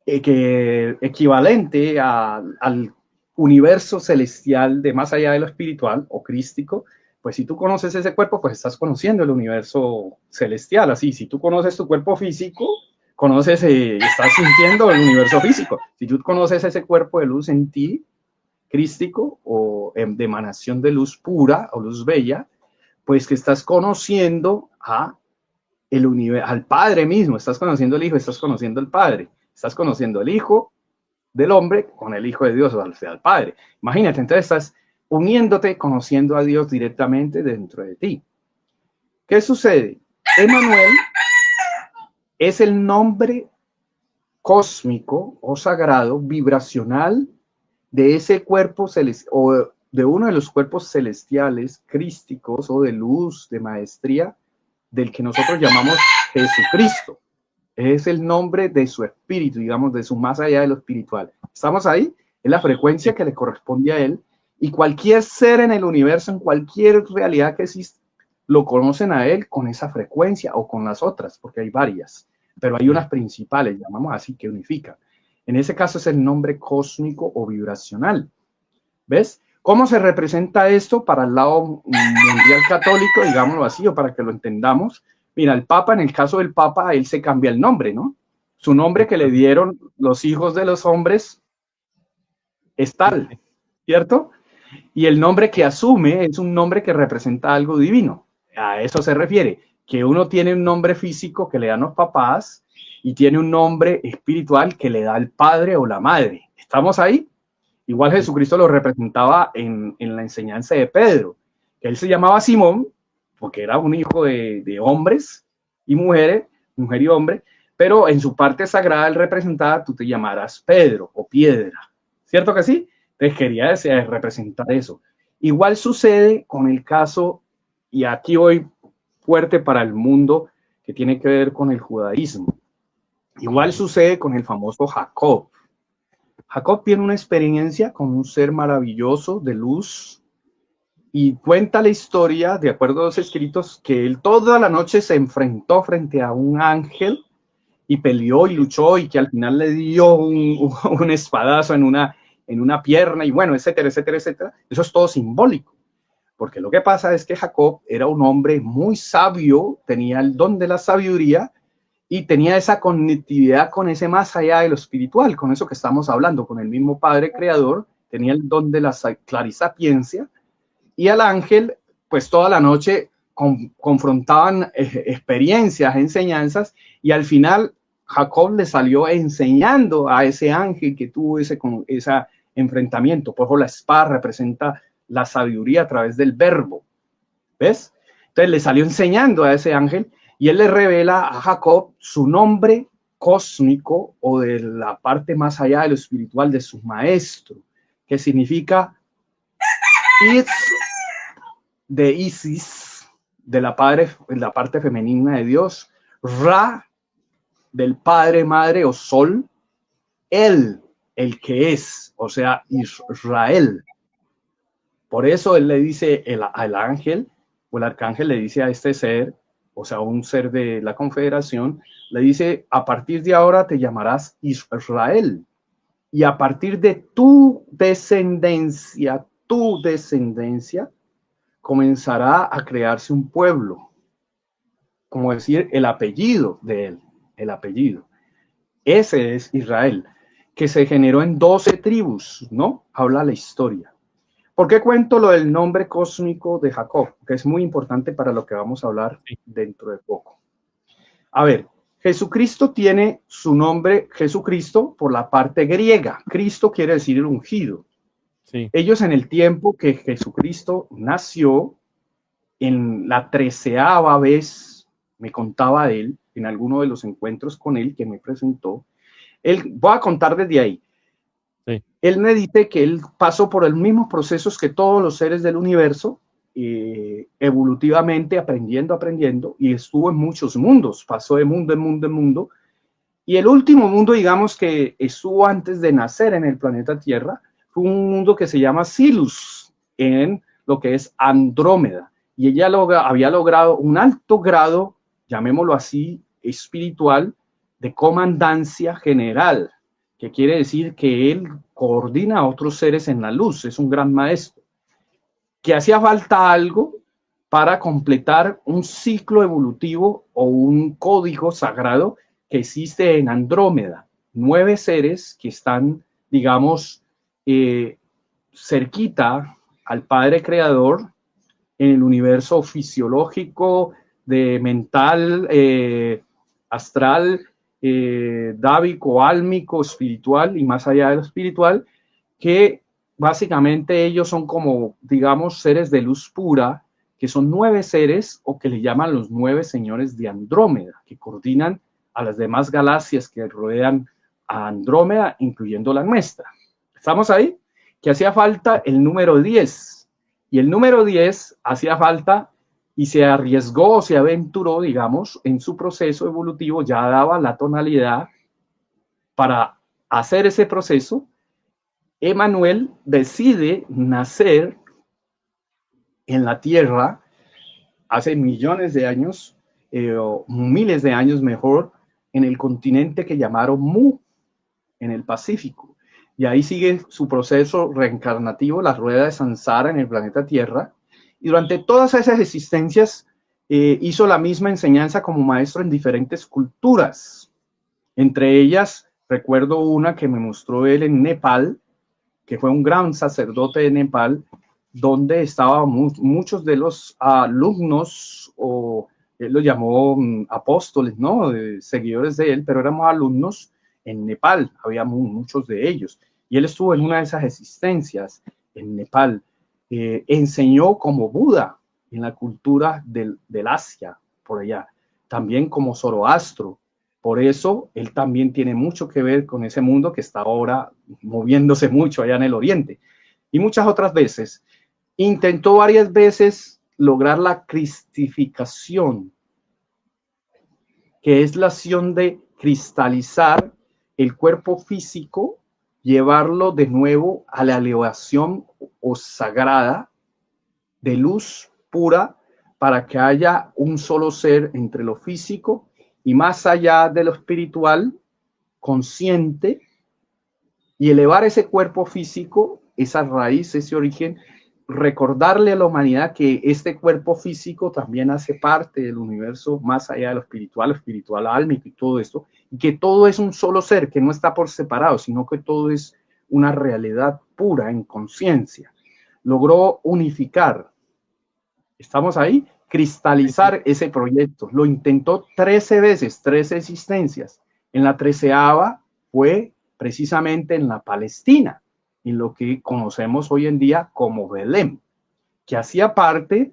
Speaker 4: equivalente al universo celestial de más allá de lo espiritual o crístico, pues si tú conoces ese cuerpo, pues estás conociendo el universo celestial. Así, si tú conoces tu cuerpo físico, estás sintiendo el universo físico. Si tú conoces ese cuerpo de luz en ti, crístico o de emanación de luz pura o luz bella, pues que estás conociendo al Padre mismo, estás conociendo al Hijo, estás conociendo al Padre. Estás conociendo al Hijo del hombre con el Hijo de Dios, o sea, al Padre. Imagínate, entonces estás uniéndote, conociendo a Dios directamente dentro de ti. ¿Qué sucede? Emmanuel es el nombre cósmico o sagrado, vibracional, de ese cuerpo celestial, o de uno de los cuerpos celestiales, crísticos, o de luz, de maestría, del que nosotros llamamos Jesucristo. Es el nombre de su espíritu, digamos, de su más allá de lo espiritual. ¿Estamos ahí? Es la frecuencia que le corresponde a él. Y cualquier ser en el universo, en cualquier realidad que existe, lo conocen a él con esa frecuencia o con las otras, porque hay varias. Pero hay unas principales, llamamos así, que unifican. En ese caso es el nombre cósmico o vibracional. ¿Ves? ¿Cómo se representa esto para el lado mundial católico, digámoslo así, o para que lo entendamos? Mira, el Papa, en el caso del Papa, él se cambia el nombre, ¿no? Su nombre que le dieron los hijos de los hombres es tal, ¿cierto? Y el nombre que asume es un nombre que representa algo divino. A eso se refiere, que uno tiene un nombre físico que le dan los papás y tiene un nombre espiritual que le da el padre o la madre. ¿Estamos ahí? Igual Jesucristo lo representaba en la enseñanza de Pedro, que él se llamaba Simón, porque era un hijo de hombres y mujeres, mujer y hombre, pero en su parte sagrada él representaba, tú te llamarás Pedro o Piedra, ¿cierto que sí? Entonces quería representar eso. Igual sucede con el caso, y aquí voy fuerte para el mundo, que tiene que ver con el judaísmo. Igual sucede con el famoso Jacob. Jacob tiene una experiencia con un ser maravilloso de luz, y cuenta la historia, de acuerdo a los escritos, que él toda la noche se enfrentó frente a un ángel y peleó y luchó, y que al final le dio un espadazo en una pierna, y bueno, etcétera, etcétera, etcétera. Eso es todo simbólico. porque lo que pasa es que Jacob era un hombre muy sabio, tenía el don de la sabiduría y tenía esa conectividad con ese más allá de lo espiritual, con eso que estamos hablando, con el mismo Padre Creador, tenía el don de la clarisapiencia, y al ángel, pues toda la noche confrontaban experiencias, enseñanzas, y al final Jacob le salió enseñando a ese ángel que tuvo ese enfrentamiento. Por ejemplo, la espada representa la sabiduría a través del verbo, ¿ves? Entonces le salió enseñando a ese ángel y él le revela a Jacob su nombre cósmico o de la parte más allá de lo espiritual de su maestro, que significa Is de Isis, de la parte femenina de Dios, Ra, del Padre, Madre o Sol, el que es, o sea, Israel. Por eso él le dice al ángel, o el arcángel le dice a este ser, o sea, un ser de la confederación, le dice, a partir de ahora te llamarás Israel, y a partir de tu descendencia, comenzará a crearse un pueblo, como decir, el apellido de él, el apellido. Ese es Israel, que se generó en 12 tribus, ¿no? Habla la historia. ¿Por qué cuento lo del nombre cósmico de Jacob? Que es muy importante para lo que vamos a hablar dentro de poco. A ver, Jesucristo tiene su nombre, Jesucristo, por la parte griega. Cristo quiere decir el ungido. Sí. Ellos en el tiempo que Jesucristo nació, en la 13ª vez, me contaba él, en alguno de los encuentros con él que me presentó, voy a contar desde ahí. Sí. Él me dice que él pasó por los mismos procesos que todos los seres del universo, evolutivamente aprendiendo, y estuvo en muchos mundos, pasó de mundo en mundo, y el último mundo, digamos, que estuvo antes de nacer en el planeta Tierra, fue un mundo que se llama Silus, en lo que es Andrómeda, y ella había logrado un alto grado, llamémoslo así, espiritual, de comandancia general, que quiere decir que él coordina a otros seres en la luz, es un gran maestro, que hacía falta algo para completar un ciclo evolutivo o un código sagrado que existe en Andrómeda, 9 seres que están, digamos, cerquita al Padre Creador en el universo fisiológico, de mental, astral, dávico, álmico, espiritual y más allá de lo espiritual, que básicamente ellos son como, digamos, seres de luz pura, que son 9 seres o que le llaman los 9 señores de Andrómeda, que coordinan a las demás galaxias que rodean a Andrómeda, incluyendo la nuestra. ¿Estamos ahí? Que hacía falta el número 10, y el número 10 hacía falta y se arriesgó, se aventuró, digamos, en su proceso evolutivo, ya daba la tonalidad para hacer ese proceso. Emanuel decide nacer en la Tierra hace millones de años, o miles de años mejor, en el continente que llamaron Mu, en el Pacífico. Y ahí sigue su proceso reencarnativo, la rueda de Sansara en el planeta Tierra. Y durante todas esas existencias hizo la misma enseñanza como maestro en diferentes culturas. Entre ellas, recuerdo una que me mostró él en Nepal, que fue un gran sacerdote de Nepal, donde estaban muchos de los alumnos, o él los llamó apóstoles, ¿no? Seguidores de él, pero éramos alumnos en Nepal, había muchos de ellos. Y él estuvo en una de esas existencias en Nepal. Enseñó como Buda en la cultura del Asia, por allá, también como Zoroastro. Por eso él también tiene mucho que ver con ese mundo que está ahora moviéndose mucho allá en el Oriente. Y muchas otras veces intentó varias veces lograr la cristificación, que es la acción de cristalizar el cuerpo físico, llevarlo de nuevo a la elevación o sagrada de luz pura, para que haya un solo ser entre lo físico y más allá de lo espiritual, consciente, y elevar ese cuerpo físico, esa raíz, ese origen, recordarle a la humanidad que este cuerpo físico también hace parte del universo más allá de lo espiritual álmico y todo esto, y que todo es un solo ser, que no está por separado, sino que todo es una realidad pura en conciencia. Logró unificar, ¿estamos ahí? Cristalizar ese proyecto. Lo intentó 13 veces, 13 existencias. En la 13ª fue precisamente en la Palestina, en lo que conocemos hoy en día como Belén, que hacía parte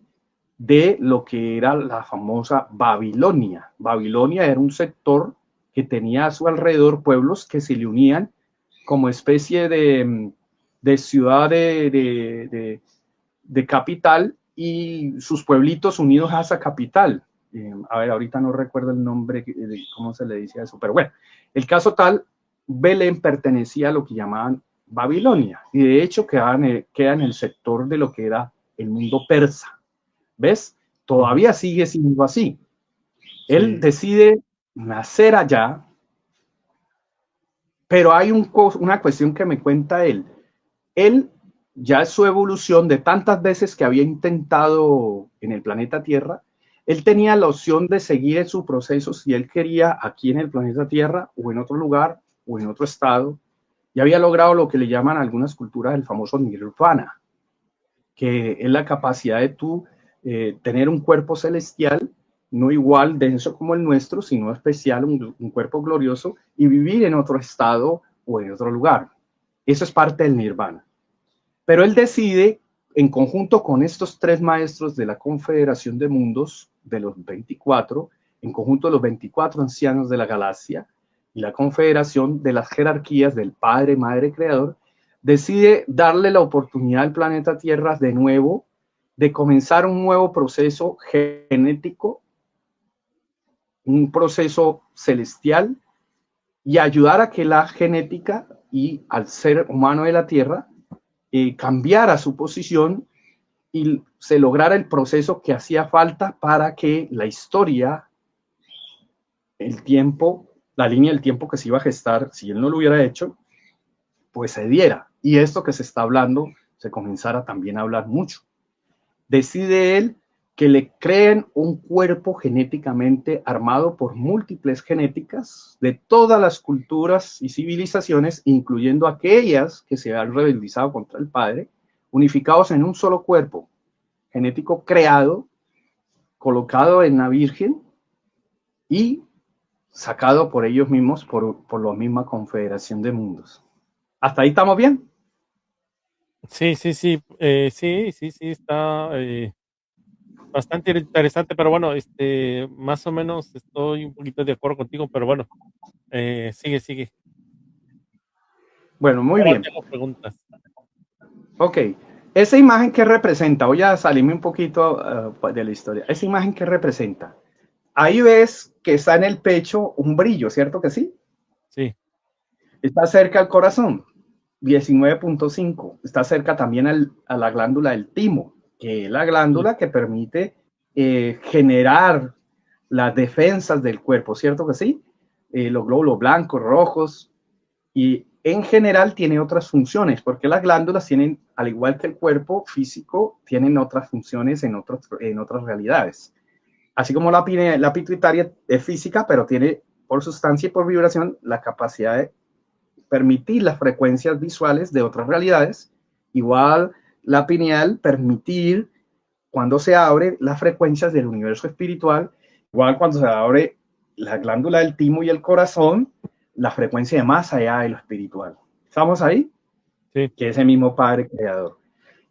Speaker 4: de lo que era la famosa Babilonia. Babilonia era un sector que tenía a su alrededor pueblos que se le unían como especie de ciudad de capital y sus pueblitos unidos a esa capital. A ver, ahorita no recuerdo el nombre de cómo se le dice a eso, pero bueno, el caso tal, Belén pertenecía a lo que llamaban Babilonia, y de hecho queda en el sector de lo que era el mundo persa. ¿Ves? Todavía sigue siendo así. Él decide nacer allá, pero hay una cuestión que me cuenta él. Él, ya es su evolución de tantas veces que había intentado en el planeta Tierra, él tenía la opción de seguir en su proceso si él quería aquí en el planeta Tierra o en otro lugar o en otro estado. Y había logrado lo que le llaman algunas culturas el famoso nirvana, que es la capacidad de tú tener un cuerpo celestial, no igual denso como el nuestro, sino especial, un cuerpo glorioso, y vivir en otro estado o en otro lugar. Eso es parte del nirvana. Pero él decide, en conjunto con estos 3 maestros de la Confederación de Mundos, de los 24, en conjunto de los 24 ancianos de la galaxia, y la confederación de las jerarquías del Padre, Madre, Creador, decide darle la oportunidad al planeta Tierra de nuevo de comenzar un nuevo proceso genético, un proceso celestial, y ayudar a que la genética y al ser humano de la Tierra cambiara su posición y se lograra el proceso que hacía falta para que la historia, el tiempo, la línea del tiempo que se iba a gestar, si él no lo hubiera hecho, pues se diera. Y esto que se está hablando, se comenzara también a hablar mucho. Decide él que le creen un cuerpo genéticamente armado por múltiples genéticas de todas las culturas y civilizaciones, incluyendo aquellas que se han rebelizado contra el Padre, unificados en un solo cuerpo genético creado, colocado en la Virgen y sacado por ellos mismos, por la misma Confederación de Mundos. ¿Hasta ahí estamos bien?
Speaker 3: Sí, está bastante interesante, pero bueno, más o menos estoy un poquito de acuerdo contigo, pero bueno, sigue.
Speaker 4: Bueno, muy
Speaker 3: Ahora
Speaker 4: bien.
Speaker 3: tengo preguntas.
Speaker 4: Ok, esa imagen que representa, voy a salirme un poquito de la historia. Esa imagen que representa, ahí ves que está en el pecho un brillo, ¿cierto que sí?
Speaker 3: Sí.
Speaker 4: Está cerca al corazón, 19.5. Está cerca también a la glándula del timo, que es la glándula que permite generar las defensas del cuerpo, ¿cierto que sí? Los glóbulos blancos, rojos, y en general tiene otras funciones, porque las glándulas tienen, al igual que el cuerpo físico, tienen otras funciones en otras realidades. Así como la pituitaria es física, pero tiene por sustancia y por vibración la capacidad de permitir las frecuencias visuales de otras realidades. Igual la pineal permitir, cuando se abre, las frecuencias del universo espiritual. Igual cuando se abre la glándula del timo y el corazón, la frecuencia de más allá de lo espiritual. ¿Estamos ahí?
Speaker 3: Sí.
Speaker 4: Que es el mismo Padre Creador.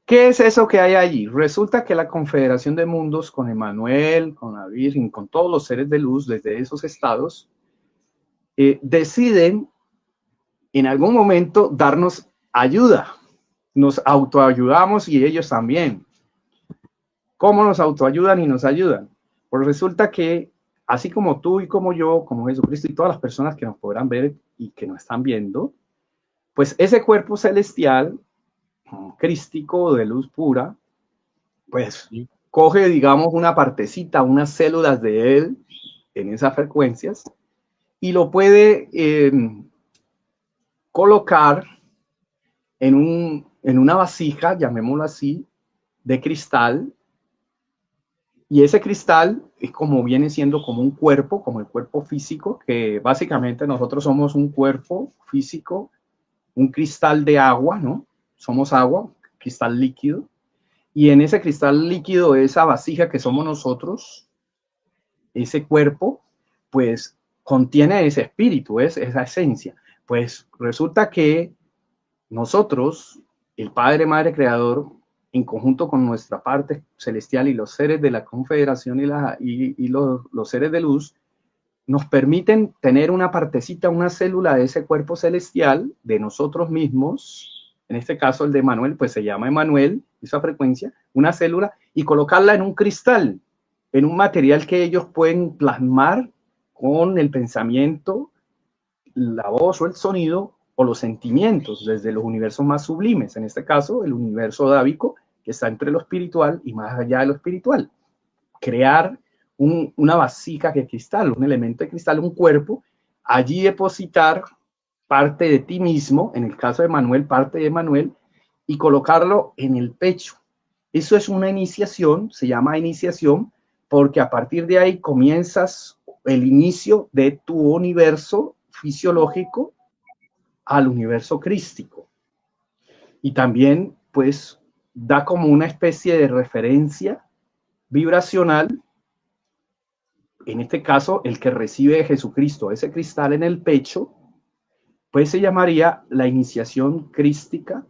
Speaker 4: ¿Qué es eso que hay allí? Resulta que la Confederación de Mundos, con Emmanuel, con la Virgen, con todos los seres de luz desde esos estados, deciden en algún momento darnos ayuda. Nos autoayudamos y ellos también. ¿Cómo nos autoayudan y nos ayudan? Pues resulta que, así como tú y como yo, como Jesucristo y todas las personas que nos podrán ver y que nos están viendo, pues ese cuerpo celestial, crístico, de luz pura, pues coge, digamos, una partecita, unas células de él en esas frecuencias y lo puede colocar en una vasija, llamémoslo así, de cristal, y ese cristal es como viene siendo como un cuerpo, como el cuerpo físico, que básicamente nosotros somos un cuerpo físico, un cristal de agua, ¿no? Somos agua, cristal líquido, y en ese cristal líquido, esa vasija que somos nosotros, ese cuerpo, pues contiene ese espíritu, esa esencia. Pues resulta que nosotros, el Padre, Madre, Creador, en conjunto con nuestra parte celestial y los seres de la confederación y los seres de luz, nos permiten tener una partecita, una célula de ese cuerpo celestial, de nosotros mismos, en este caso el de Emanuel, pues se llama Emanuel, esa frecuencia, una célula, y colocarla en un cristal, en un material que ellos pueden plasmar con el pensamiento, la voz o el sonido, o los sentimientos desde los universos más sublimes, en este caso el universo dávico, que está entre lo espiritual y más allá de lo espiritual. Crear una vasija de cristal, un elemento de cristal, un cuerpo, allí depositar parte de ti mismo, en el caso de Manuel, parte de Manuel, y colocarlo en el pecho. Eso es una iniciación, se llama iniciación, porque a partir de ahí comienzas el inicio de tu universo fisiológico al universo crístico. Y también, pues, da como una especie de referencia vibracional, en este caso, el que recibe de Jesucristo ese cristal en el pecho, pues se llamaría la iniciación crística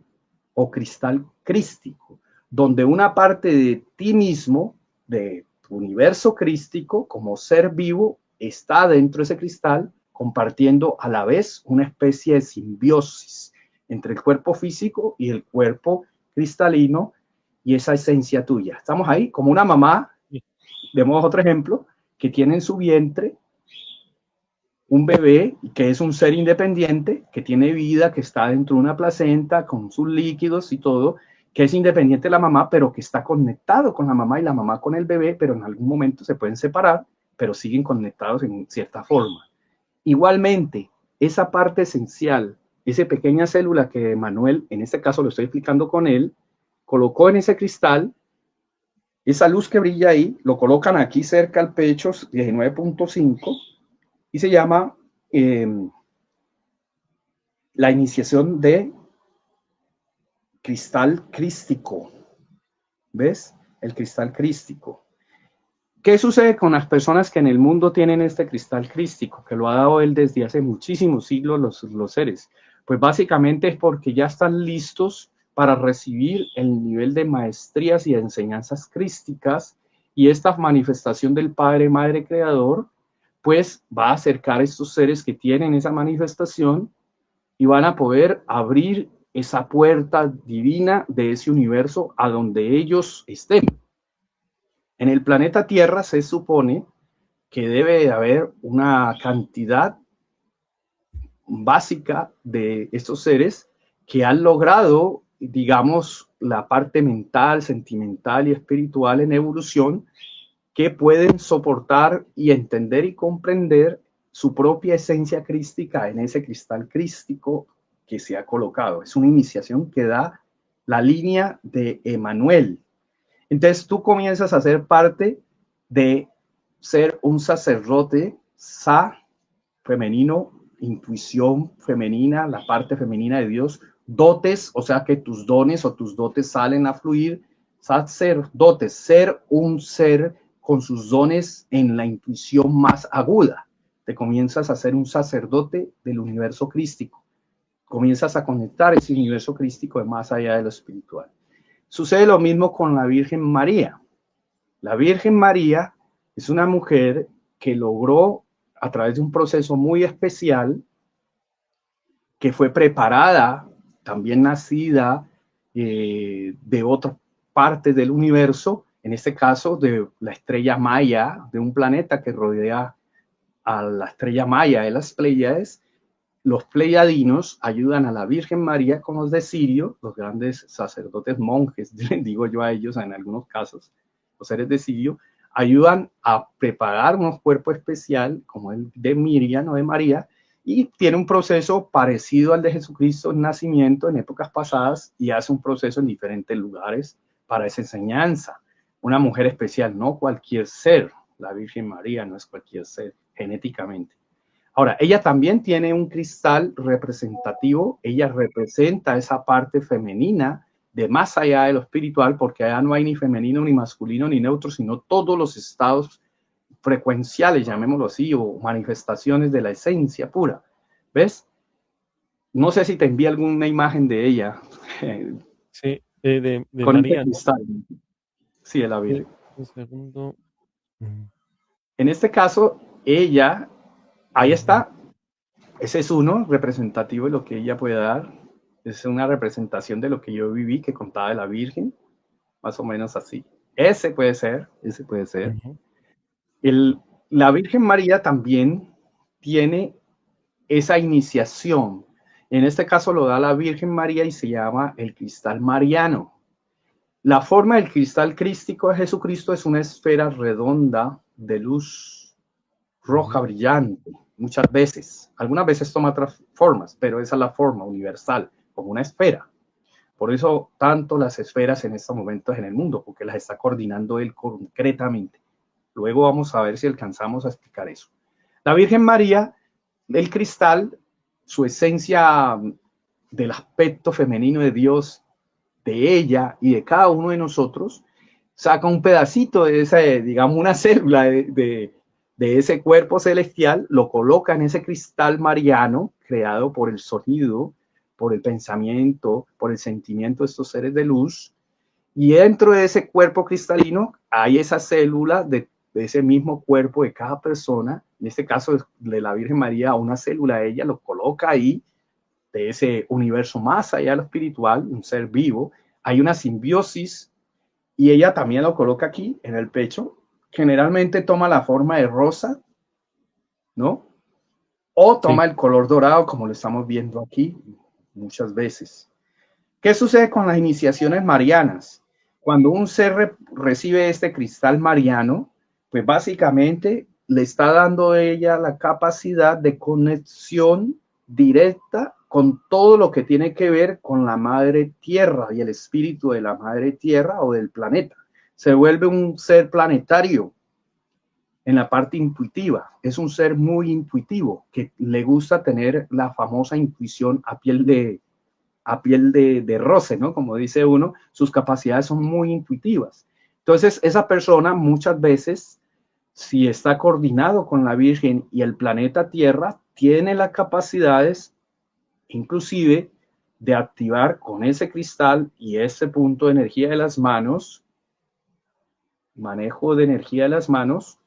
Speaker 4: o cristal crístico, donde una parte de ti mismo, de tu universo crístico, como ser vivo, está dentro de ese cristal, compartiendo a la vez una especie de simbiosis entre el cuerpo físico y el cuerpo cristalino y esa esencia tuya. Estamos ahí como una mamá, demos otro ejemplo, que tiene en su vientre un bebé que es un ser independiente, que tiene vida, que está dentro de una placenta con sus líquidos y todo, que es independiente de la mamá, pero que está conectado con la mamá y la mamá con el bebé, pero en algún momento se pueden separar, pero siguen conectados en cierta forma. Igualmente, esa parte esencial, esa pequeña célula que Manuel, en este caso lo estoy explicando con él, colocó en ese cristal, esa luz que brilla ahí, lo colocan aquí cerca al pecho, 19.5, y se llama la iniciación de cristal crístico. ¿Ves? El cristal crístico. ¿Qué sucede con las personas que en el mundo tienen este cristal crístico, que lo ha dado él desde hace muchísimos siglos los seres? Pues básicamente es porque ya están listos para recibir el nivel de maestrías y de enseñanzas crísticas, y esta manifestación del Padre, Madre, Creador, pues va a acercar a estos seres que tienen esa manifestación y van a poder abrir esa puerta divina de ese universo a donde ellos estén. En el planeta Tierra se supone que debe haber una cantidad básica de estos seres que han logrado, digamos, la parte mental, sentimental y espiritual en evolución, que pueden soportar y entender y comprender su propia esencia crística en ese cristal crístico que se ha colocado. Es una iniciación que da la línea de Emanuel. Entonces tú comienzas a ser parte de ser un sacerdote, femenino, intuición femenina, la parte femenina de Dios, dotes, o sea que tus dones o tus dotes salen a fluir, sacerdotes, ser un ser con sus dones en la intuición más aguda. Te comienzas a ser un sacerdote del universo crístico. Comienzas a conectar ese universo crístico de más allá de lo espiritual. Sucede lo mismo con la Virgen María. La Virgen María es una mujer que logró, a través de un proceso muy especial, que fue preparada, también nacida de otras partes del universo, en este caso de la estrella Maya, de un planeta que rodea a la estrella Maya de las Pléyades. Los pleiadinos ayudan a la Virgen María con los de Sirio, los grandes sacerdotes monjes, digo yo a ellos en algunos casos, los seres de Sirio, ayudan a preparar un cuerpo especial como el de Miriam o de María, y tiene un proceso parecido al de Jesucristo en nacimiento en épocas pasadas, y hace un proceso en diferentes lugares para esa enseñanza. Una mujer especial, no cualquier ser. La Virgen María no es cualquier ser genéticamente. Ahora, ella también tiene un cristal representativo. Ella representa esa parte femenina de más allá de lo espiritual, porque allá no hay ni femenino, ni masculino, ni neutro, sino todos los estados frecuenciales, llamémoslo así, o manifestaciones de la esencia pura. ¿Ves? No sé si te envié alguna imagen de ella.
Speaker 3: Sí, de
Speaker 4: Con
Speaker 3: María,
Speaker 4: este
Speaker 3: ¿no?
Speaker 4: cristal. Sí, de la Virgen.
Speaker 3: Un segundo.
Speaker 4: En este caso, ella, ahí está. Ese es uno representativo de lo que ella puede dar. Es una representación de lo que yo viví, que contaba de la Virgen, más o menos así. Ese puede ser, ese puede ser. La Virgen María también tiene esa iniciación. En este caso lo da la Virgen María y se llama el cristal mariano. La forma del cristal crístico de Jesucristo es una esfera redonda de luz roja brillante, muchas veces. Algunas veces toma otras formas, pero esa es la forma universal, como una esfera. Por eso tanto las esferas en estos momentos en el mundo, porque las está coordinando él concretamente. Luego vamos a ver si alcanzamos a explicar eso. La Virgen María, el cristal, su esencia del aspecto femenino de Dios, de ella y de cada uno de nosotros, saca un pedacito de esa, digamos, una célula de ese cuerpo celestial, lo coloca en ese cristal mariano creado por el sonido, por el pensamiento, por el sentimiento de estos seres de luz, y dentro de ese cuerpo cristalino hay esa célula de ese mismo cuerpo de cada persona, en este caso de la Virgen María, una célula de ella lo coloca ahí, de ese universo más allá de lo espiritual, un ser vivo, hay una simbiosis y ella también lo coloca aquí en el pecho, generalmente toma la forma de rosa, ¿no? O toma el color dorado como lo estamos viendo aquí muchas veces. ¿Qué sucede con las iniciaciones marianas? Cuando un ser recibe este cristal mariano, pues básicamente le está dando a ella la capacidad de conexión directa con todo lo que tiene que ver con la madre tierra y el espíritu de la madre tierra o del planeta. Se vuelve un ser planetario en la parte intuitiva. Es un ser muy intuitivo que le gusta tener la famosa intuición a piel de roce, ¿no? Como dice uno, sus capacidades son muy intuitivas. Entonces, esa persona muchas veces, si está coordinado con la Virgen y el planeta Tierra, tiene las capacidades, inclusive, de activar con ese cristal y ese punto de energía de las manos, manejo de energía de las manos,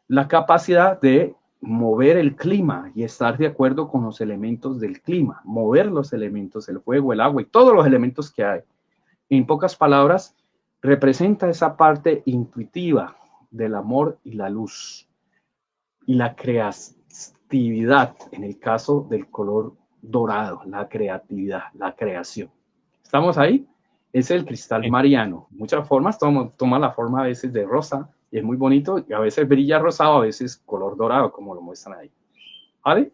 Speaker 4: la capacidad de mover el clima y estar de acuerdo con los elementos del clima, mover los elementos, el fuego, el agua y todos los elementos que hay. En pocas palabras, representa esa parte intuitiva del amor y la luz y la creatividad, en el caso del color dorado, la creatividad, la creación. ¿Estamos ahí? Es el cristal mariano. Muchas formas, toma la forma a veces de rosa, y es muy bonito, y a veces brilla rosado, a veces color dorado, como lo muestran ahí. ¿Vale?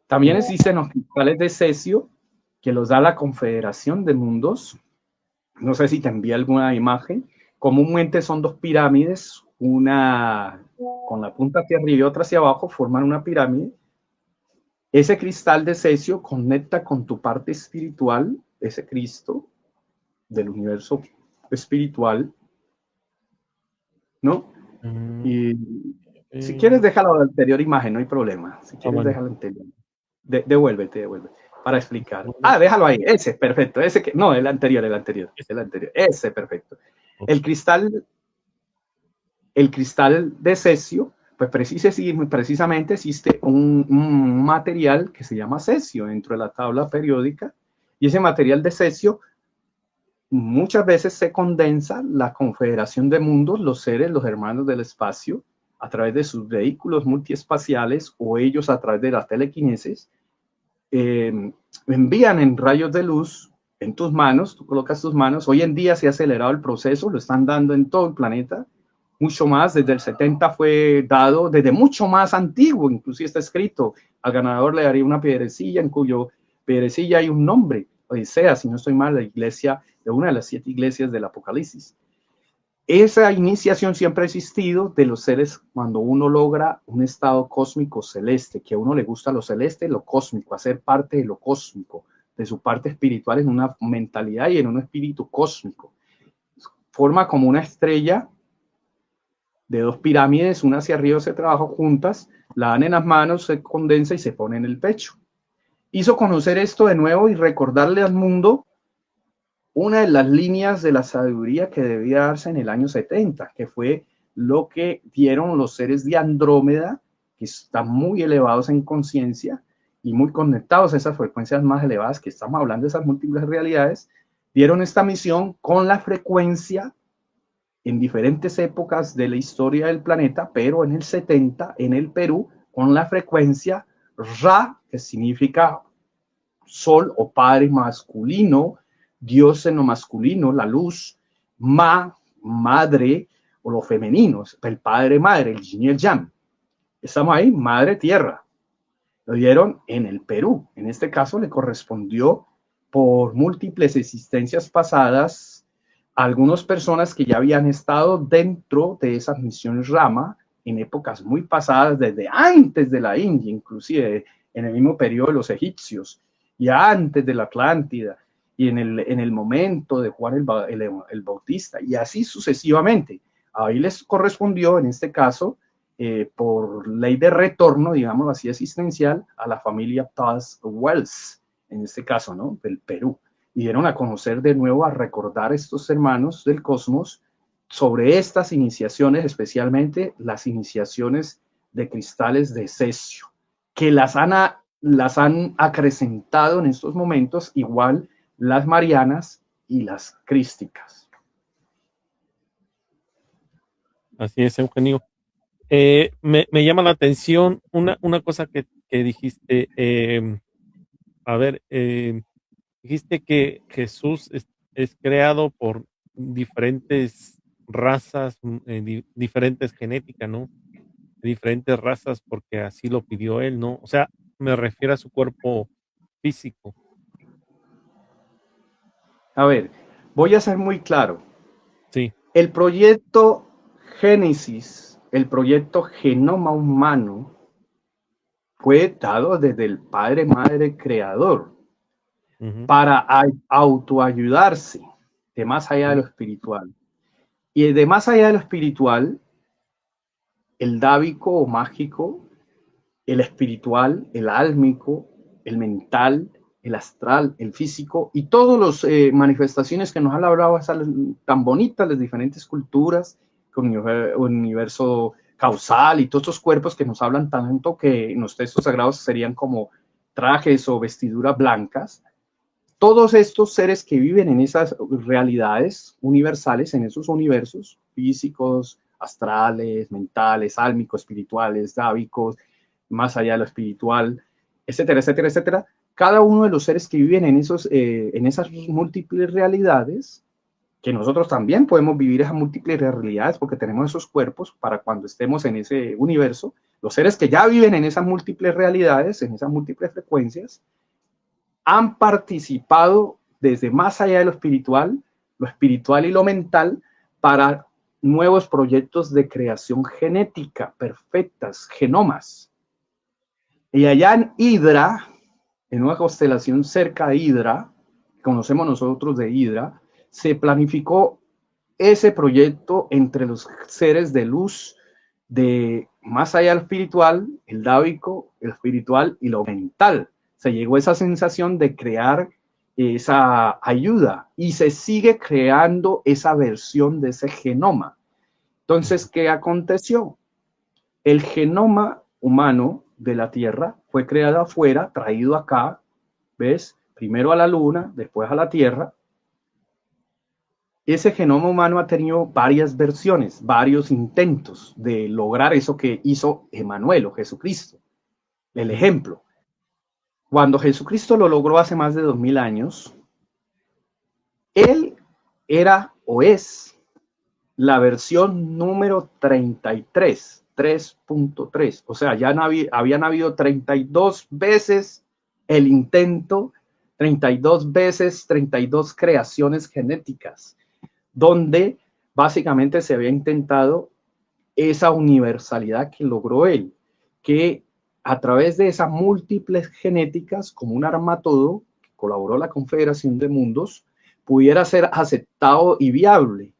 Speaker 4: También existen los cristales de cesio, que los da la Confederación de Mundos. No sé si te envié alguna imagen. Comúnmente son dos pirámides, una con la punta hacia arriba y otra hacia abajo, forman una pirámide. Ese cristal de cesio conecta con tu parte espiritual, ese Cristo del universo espiritual, ¿no? Y si quieres, déjalo la anterior imagen, no hay problema. Si quieres,
Speaker 3: bueno.
Speaker 4: déjalo anterior. Devuélvete, para explicar. Déjalo ahí, ese, perfecto. Ese que, no, el anterior. Ese, perfecto. El cristal de cesio, pues precisamente existe un material que se llama cesio dentro de la tabla periódica, y ese material de cesio muchas veces se condensa la Confederación de Mundos, los seres, los hermanos del espacio, a través de sus vehículos multiespaciales o ellos a través de la telequinesis, envían en rayos de luz en tus manos, tú colocas tus manos. Hoy en día se ha acelerado el proceso, lo están dando en todo el planeta, mucho más, desde el 70 fue dado, desde mucho más antiguo, inclusive está escrito, al ganador le daría una piedrecilla en cuyo piedrecilla hay un nombre, Odisea, si no estoy mal, la iglesia, de una de las 7 iglesias del Apocalipsis. Esa iniciación siempre ha existido de los seres cuando uno logra un estado cósmico celeste, que a uno le gusta lo celeste, lo cósmico, hacer parte de lo cósmico, de su parte espiritual en una mentalidad y en un espíritu cósmico. Forma como una estrella de 2 pirámides, una hacia arriba se trabaja juntas, la dan en las manos, se condensa y se pone en el pecho. Hizo conocer esto de nuevo y recordarle al mundo una de las líneas de la sabiduría que debía darse en el año 70, que fue lo que dieron los seres de Andrómeda, que están muy elevados en conciencia y muy conectados a esas frecuencias más elevadas, que estamos hablando de esas múltiples realidades, dieron esta misión con la frecuencia en diferentes épocas de la historia del planeta, pero en el 70, en el Perú, con la frecuencia Ra, que significa sol o padre masculino, Dios en lo masculino, la luz, madre, o lo femenino, el padre madre, el yin y el yang. Estamos ahí, madre tierra. Lo dieron en el Perú. En este caso le correspondió por múltiples existencias pasadas a algunas personas que ya habían estado dentro de esas misiones Rama en épocas muy pasadas, desde antes de la India, inclusive en el mismo periodo de los egipcios y antes de la Atlántida, y en el momento de Juan el Bautista, y así sucesivamente. Ahí les correspondió, en este caso, por ley de retorno, digamos así, existencial, a la familia Paz Wells, en este caso, ¿no?, del Perú. Y dieron a conocer de nuevo, a recordar a estos hermanos del cosmos sobre estas iniciaciones, especialmente las iniciaciones de cristales de cesio, que las han acrecentado en estos momentos, igual las marianas y las crísticas.
Speaker 3: Así es, Eugenio. Me llama la atención una cosa que dijiste. Dijiste que Jesús es creado por diferentes razas, diferentes genéticas, ¿no? Diferentes razas, porque así lo pidió él, ¿no? O sea, me refiero a su cuerpo físico.
Speaker 4: A ver, voy a ser muy claro.
Speaker 3: Sí.
Speaker 4: El proyecto Génesis, el proyecto Genoma Humano, fue dado desde el Padre, Madre, Creador, para autoayudarse de más allá de lo espiritual. Y de más allá de lo espiritual, el dávico o mágico, el espiritual, el álmico, el mental, el astral, el físico, y todas las manifestaciones que nos han hablado tan bonitas, las diferentes culturas, con un universo causal y todos estos cuerpos que nos hablan tanto, que en los textos sagrados serían como trajes o vestiduras blancas. Todos estos seres que viven en esas realidades universales, en esos universos físicos, astrales, mentales, álmicos, espirituales, dávicos, más allá de lo espiritual, etcétera, etcétera, etcétera. Cada uno de los seres que viven en esas múltiples realidades, que nosotros también podemos vivir esas múltiples realidades porque tenemos esos cuerpos para cuando estemos en ese universo, los seres que ya viven en esas múltiples realidades, en esas múltiples frecuencias, han participado desde más allá de lo espiritual y lo mental, para nuevos proyectos de creación genética perfectas, genomas. Y allá en Hidra, en una constelación cerca de Hidra, conocemos nosotros de Hidra, se planificó ese proyecto entre los seres de luz, de más allá del espiritual, el dávico, el espiritual y lo mental. Se llegó a esa sensación de crear esa ayuda y se sigue creando esa versión de ese genoma. Entonces, ¿qué aconteció? El genoma humano de la Tierra fue creado afuera, traído acá, ¿ves? Primero a la Luna, después a la Tierra. Ese genoma humano ha tenido varias versiones, varios intentos de lograr eso que hizo Emmanuel o Jesucristo. El ejemplo. Cuando Jesucristo lo logró hace más de 2000 años, él era o es la versión número 33, 3.3. O sea, ya habían habido 32 veces el intento, 32 veces, 32 creaciones genéticas, donde básicamente se había intentado esa universalidad que logró él, que a través de esas múltiples genéticas, como un armatodo, que colaboró la Confederación de Mundos, pudiera ser aceptado y viable.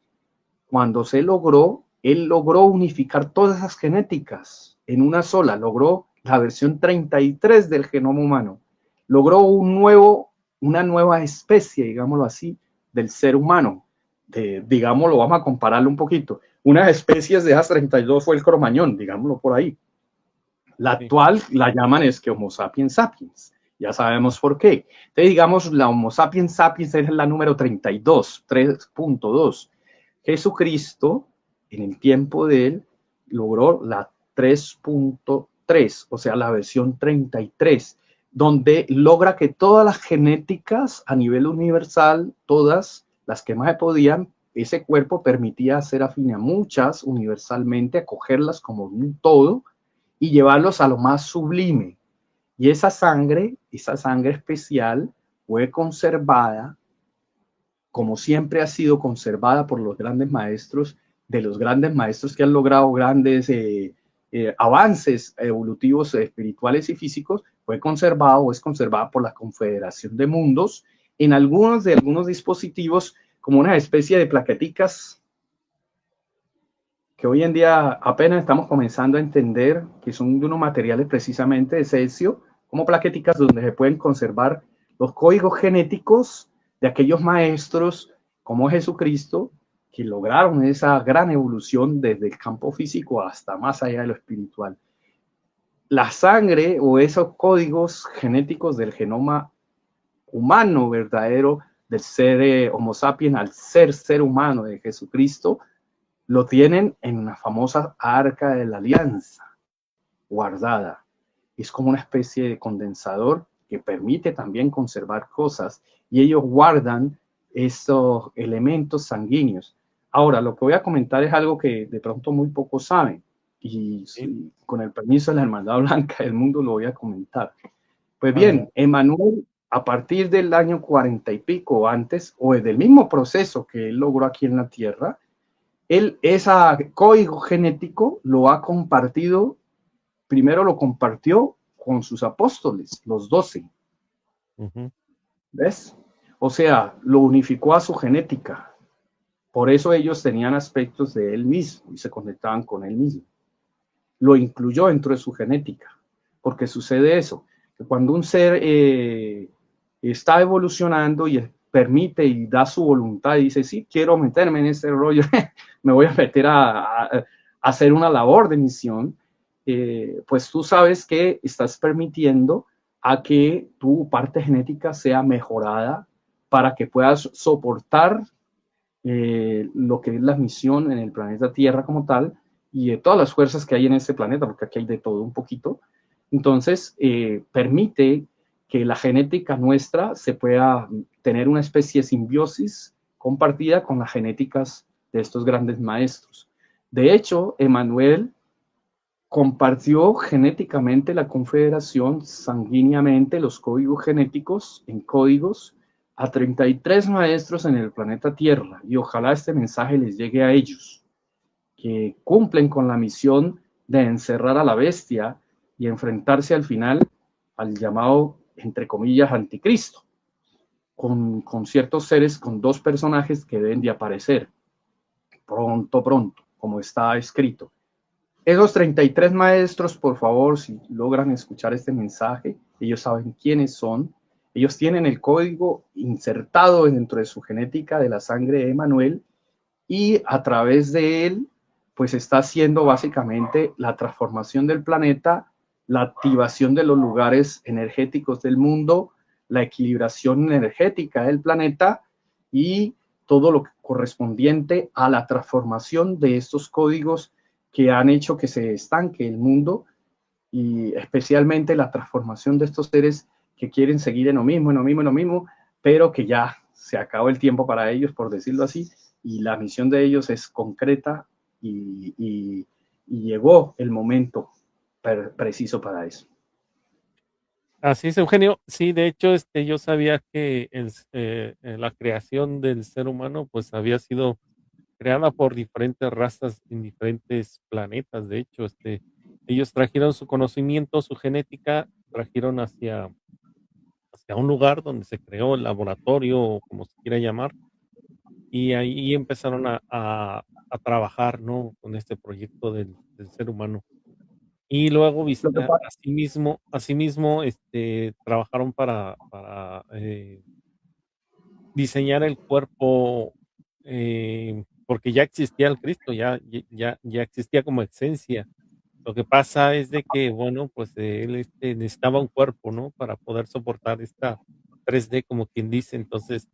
Speaker 4: Cuando se logró, él logró unificar todas esas genéticas en una sola, logró la versión 33 del genoma humano, logró una nueva especie, digámoslo así, del ser humano. Digámoslo, vamos a compararlo un poquito. Unas especies de esas 32 fue el cromañón, digámoslo por ahí. La actual la llaman es que Homo sapiens sapiens. Ya sabemos por qué. Entonces, digamos, la Homo sapiens sapiens es la número 32, 3.2. Jesucristo, en el tiempo de él, logró la 3.3, o sea, la versión 33, donde logra que todas las genéticas a nivel universal, todas las que más podían, ese cuerpo permitía hacer afín a muchas universalmente, acogerlas como un todo y llevarlos a lo más sublime. Y esa sangre especial fue conservada, como siempre ha sido conservada por los grandes maestros, de los grandes maestros que han logrado grandes avances evolutivos, espirituales y físicos, fue conservado o es conservada por la Confederación de Mundos en algunos dispositivos, como una especie de plaqueticas que hoy en día apenas estamos comenzando a entender que son de unos materiales precisamente de cesio, como plaqueticas donde se pueden conservar los códigos genéticos de aquellos maestros como Jesucristo, que lograron esa gran evolución desde el campo físico hasta más allá de lo espiritual. La sangre o esos códigos genéticos del genoma humano verdadero, del ser Homo sapiens al ser humano de Jesucristo, lo tienen en una famosa arca de la alianza guardada. Es como una especie de condensador que permite también conservar cosas y ellos guardan estos elementos sanguíneos. Ahora, lo que voy a comentar es algo que de pronto muy pocos saben y con el permiso de la Hermandad Blanca del Mundo lo voy a comentar. Pues bien, Emmanuel, a partir del año 40 y pico antes, o del mismo proceso que él logró aquí en la Tierra, él ese código genético lo ha compartido, primero lo compartió con sus apóstoles, los 12. ¿Ves? O sea, lo unificó a su genética. Por eso ellos tenían aspectos de él mismo y se conectaban con él mismo. Lo incluyó dentro de su genética. Porque sucede eso, que cuando un ser está evolucionando y permite y da su voluntad y dice, sí, quiero meterme en este rollo, me voy a meter a hacer una labor de misión, pues tú sabes que estás permitiendo a que tu parte genética sea mejorada para que puedas soportar lo que es la misión en el planeta Tierra como tal y de todas las fuerzas que hay en este planeta, porque aquí hay de todo un poquito. Entonces, permite que la genética nuestra se pueda tener una especie de simbiosis compartida con las genéticas de estos grandes maestros. De hecho, Emmanuel compartió genéticamente la Confederación sanguíneamente los códigos genéticos en códigos a 33 maestros en el planeta Tierra y ojalá este mensaje les llegue a ellos, que cumplen con la misión de encerrar a la bestia y enfrentarse al final al llamado, entre comillas, anticristo, con ciertos seres, con dos personajes que deben de aparecer pronto, como está escrito. Esos 33 maestros, por favor, si logran escuchar este mensaje, ellos saben quiénes son. Ellos tienen el código insertado dentro de su genética de la sangre de Emmanuel y a través de él, pues está haciendo básicamente la transformación del planeta, la activación de los lugares energéticos del mundo, la equilibración energética del planeta y todo lo correspondiente a la transformación de estos códigos que han hecho que se estanque el mundo y especialmente la transformación de estos seres que quieren seguir en lo mismo, pero que ya se acabó el tiempo para ellos, por decirlo así, y la misión de ellos es concreta y llegó el momento preciso para eso.
Speaker 3: Así es, Eugenio. Sí, de hecho, yo sabía que la creación del ser humano, pues, había sido creada por diferentes razas en diferentes planetas. De hecho, ellos trajeron su conocimiento, su genética, trajeron hacia un lugar donde se creó el laboratorio, o como se quiera llamar, y ahí empezaron a trabajar, ¿no? Con este proyecto del ser humano. Y luego
Speaker 4: Lo que pasa,
Speaker 3: asimismo, trabajaron para diseñar el cuerpo, porque ya existía el Cristo, ya existía como esencia. Lo que pasa es de que, bueno, pues, él, necesitaba un cuerpo, ¿no? Para poder soportar esta 3D, como quien dice. Entonces,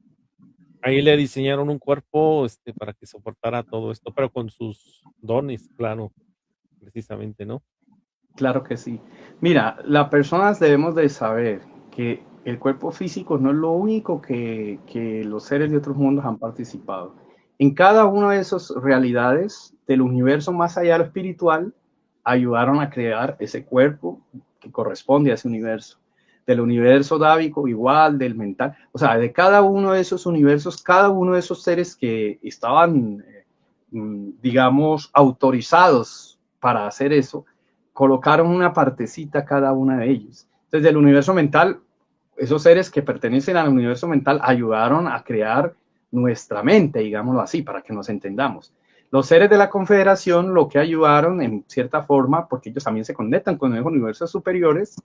Speaker 3: ahí le diseñaron un cuerpo, para que soportara todo esto, pero con sus dones, claro, precisamente, ¿no?
Speaker 4: claro que sí. Mira, las personas debemos de saber que el cuerpo físico no es lo único que los seres de otros mundos han participado. En cada una de esas realidades del universo más allá de lo espiritual, ayudaron a crear ese cuerpo que corresponde a ese universo. Del universo dávico igual, del mental. O sea, de cada uno de esos universos, cada uno de esos seres que estaban, digamos, autorizados para hacer eso, colocaron una partecita cada una de ellos. Entonces, del universo mental, esos seres que pertenecen al universo mental ayudaron a crear nuestra mente, digámoslo así, para que nos entendamos. Los seres de la Confederación lo que ayudaron en cierta forma, porque ellos también se conectan con los universos superiores,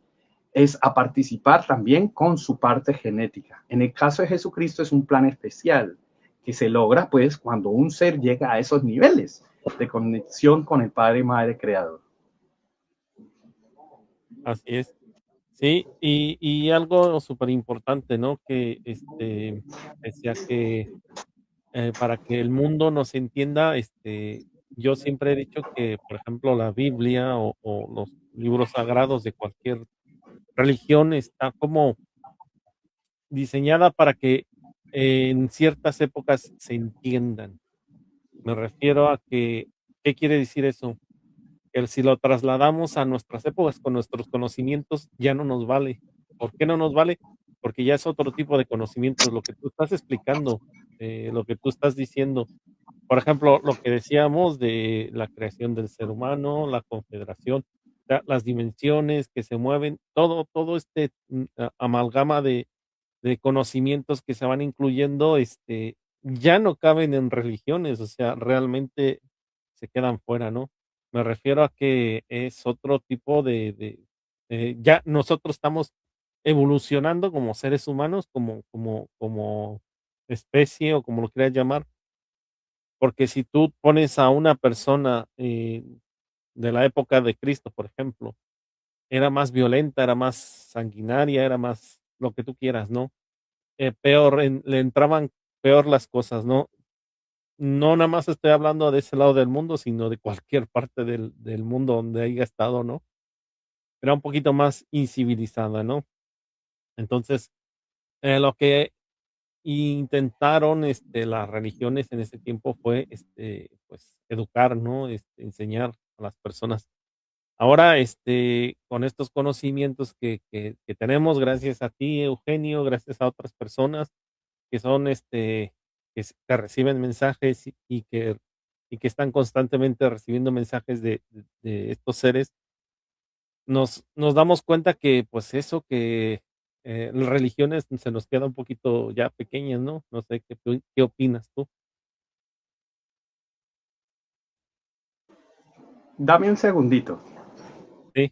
Speaker 4: es a participar también con su parte genética. En el caso de Jesucristo es un plan especial que se logra pues cuando un ser llega a esos niveles de conexión con el Padre, Madre, Creador.
Speaker 3: Así es. Sí, y algo súper importante, ¿no? Que, decía que, para que el mundo nos entienda, yo siempre he dicho que, por ejemplo, la Biblia o los libros sagrados de cualquier religión está como diseñada para que en ciertas épocas se entiendan. Me refiero a que, ¿qué quiere decir eso? Que si lo trasladamos a nuestras épocas con nuestros conocimientos, ya no nos vale. ¿Por qué no nos vale? Porque ya es otro tipo de conocimientos, lo que tú estás explicando, lo que tú estás diciendo. Por ejemplo, lo que decíamos de la creación del ser humano, la confederación, las dimensiones que se mueven, todo amalgama de conocimientos que se van incluyendo, ya no caben en religiones, o sea, realmente se quedan fuera, ¿no? Me refiero a que es otro tipo ya nosotros estamos evolucionando como seres humanos, como especie o como lo quieras llamar, porque si tú pones a una persona, de la época de Cristo, por ejemplo, era más violenta, era más sanguinaria, era más lo que tú quieras, ¿no? Peor, le entraban peor las cosas, ¿no? No nada más estoy hablando de ese lado del mundo, sino de cualquier parte del mundo donde haya estado, ¿no? Era un poquito más incivilizada, ¿no? Entonces, lo que intentaron, las religiones en ese tiempo fue, pues, educar, ¿no? Enseñar a las personas. Ahora, con estos conocimientos que tenemos, gracias a ti, Eugenio, gracias a otras personas, que son, que reciben mensajes y que están constantemente recibiendo mensajes de estos seres, nos damos cuenta que, pues, eso que, las religiones se nos queda un poquito ya pequeñas, ¿no? No sé, ¿qué opinas tú?
Speaker 4: Dame un segundito.
Speaker 3: Sí,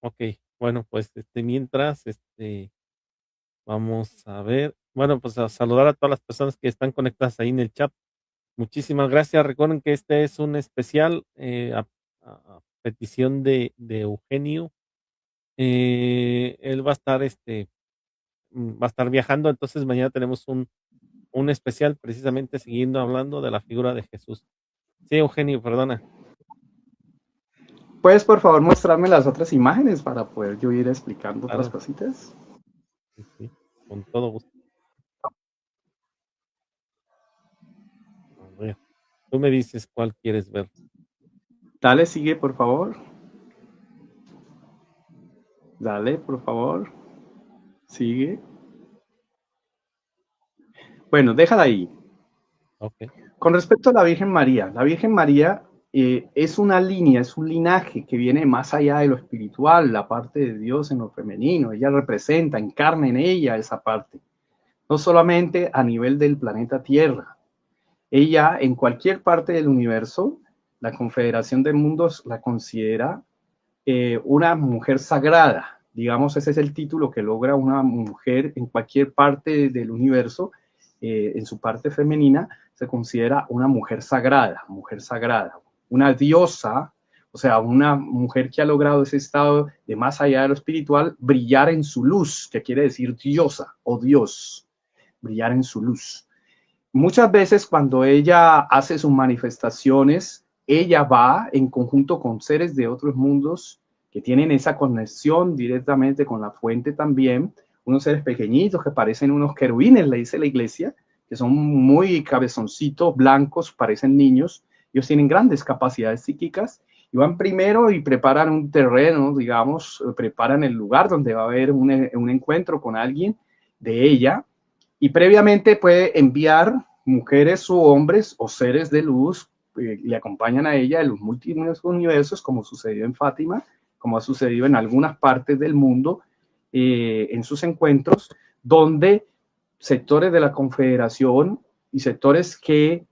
Speaker 3: okey. Bueno, pues, mientras, vamos a ver, bueno, pues, a saludar a todas las personas que están conectadas ahí en el chat. Muchísimas gracias. Recuerden que este es un especial, a petición de Eugenio. Él va a estar viajando, entonces mañana tenemos un especial precisamente siguiendo hablando de la figura de Jesús. Sí, Eugenio, perdona.
Speaker 4: ¿Puedes por favor mostrarme las otras imágenes para poder yo ir explicando otras
Speaker 3: Claro,
Speaker 4: cositas?
Speaker 3: sí, sí, con todo gusto. A ver, tú me dices cuál quieres ver.
Speaker 4: Dale, sigue por favor. Dale, por favor. Sigue. Bueno, déjala ahí.
Speaker 3: Ok.
Speaker 4: Con respecto a la Virgen María es una línea, es un linaje que viene más allá de lo espiritual, la parte de Dios en lo femenino. Ella representa, encarna en ella esa parte. No solamente a nivel del planeta Tierra. Ella, en cualquier parte del universo, la Confederación de Mundos la considera una mujer sagrada. Digamos, ese es el título que logra una mujer en cualquier parte del universo, en su parte femenina, se considera una mujer sagrada, una diosa, o sea, una mujer que ha logrado ese estado de más allá de lo espiritual, brillar en su luz, que quiere decir diosa o Dios, brillar en su luz. Muchas veces cuando ella hace sus manifestaciones, ella va en conjunto con seres de otros mundos que tienen esa conexión directamente con la fuente también, unos seres pequeñitos que parecen unos querubines, le dice la iglesia, que son muy cabezoncitos, blancos, parecen niños. Ellos tienen grandes capacidades psíquicas y van primero y preparan un terreno, digamos, preparan el lugar donde va a haber un encuentro con alguien de ella, y previamente puede enviar mujeres o hombres o seres de luz, le acompañan a ella en los múltiples universos, como sucedió en Fátima, como ha sucedido en algunas partes del mundo, en sus encuentros, donde sectores de la Confederación y sectores que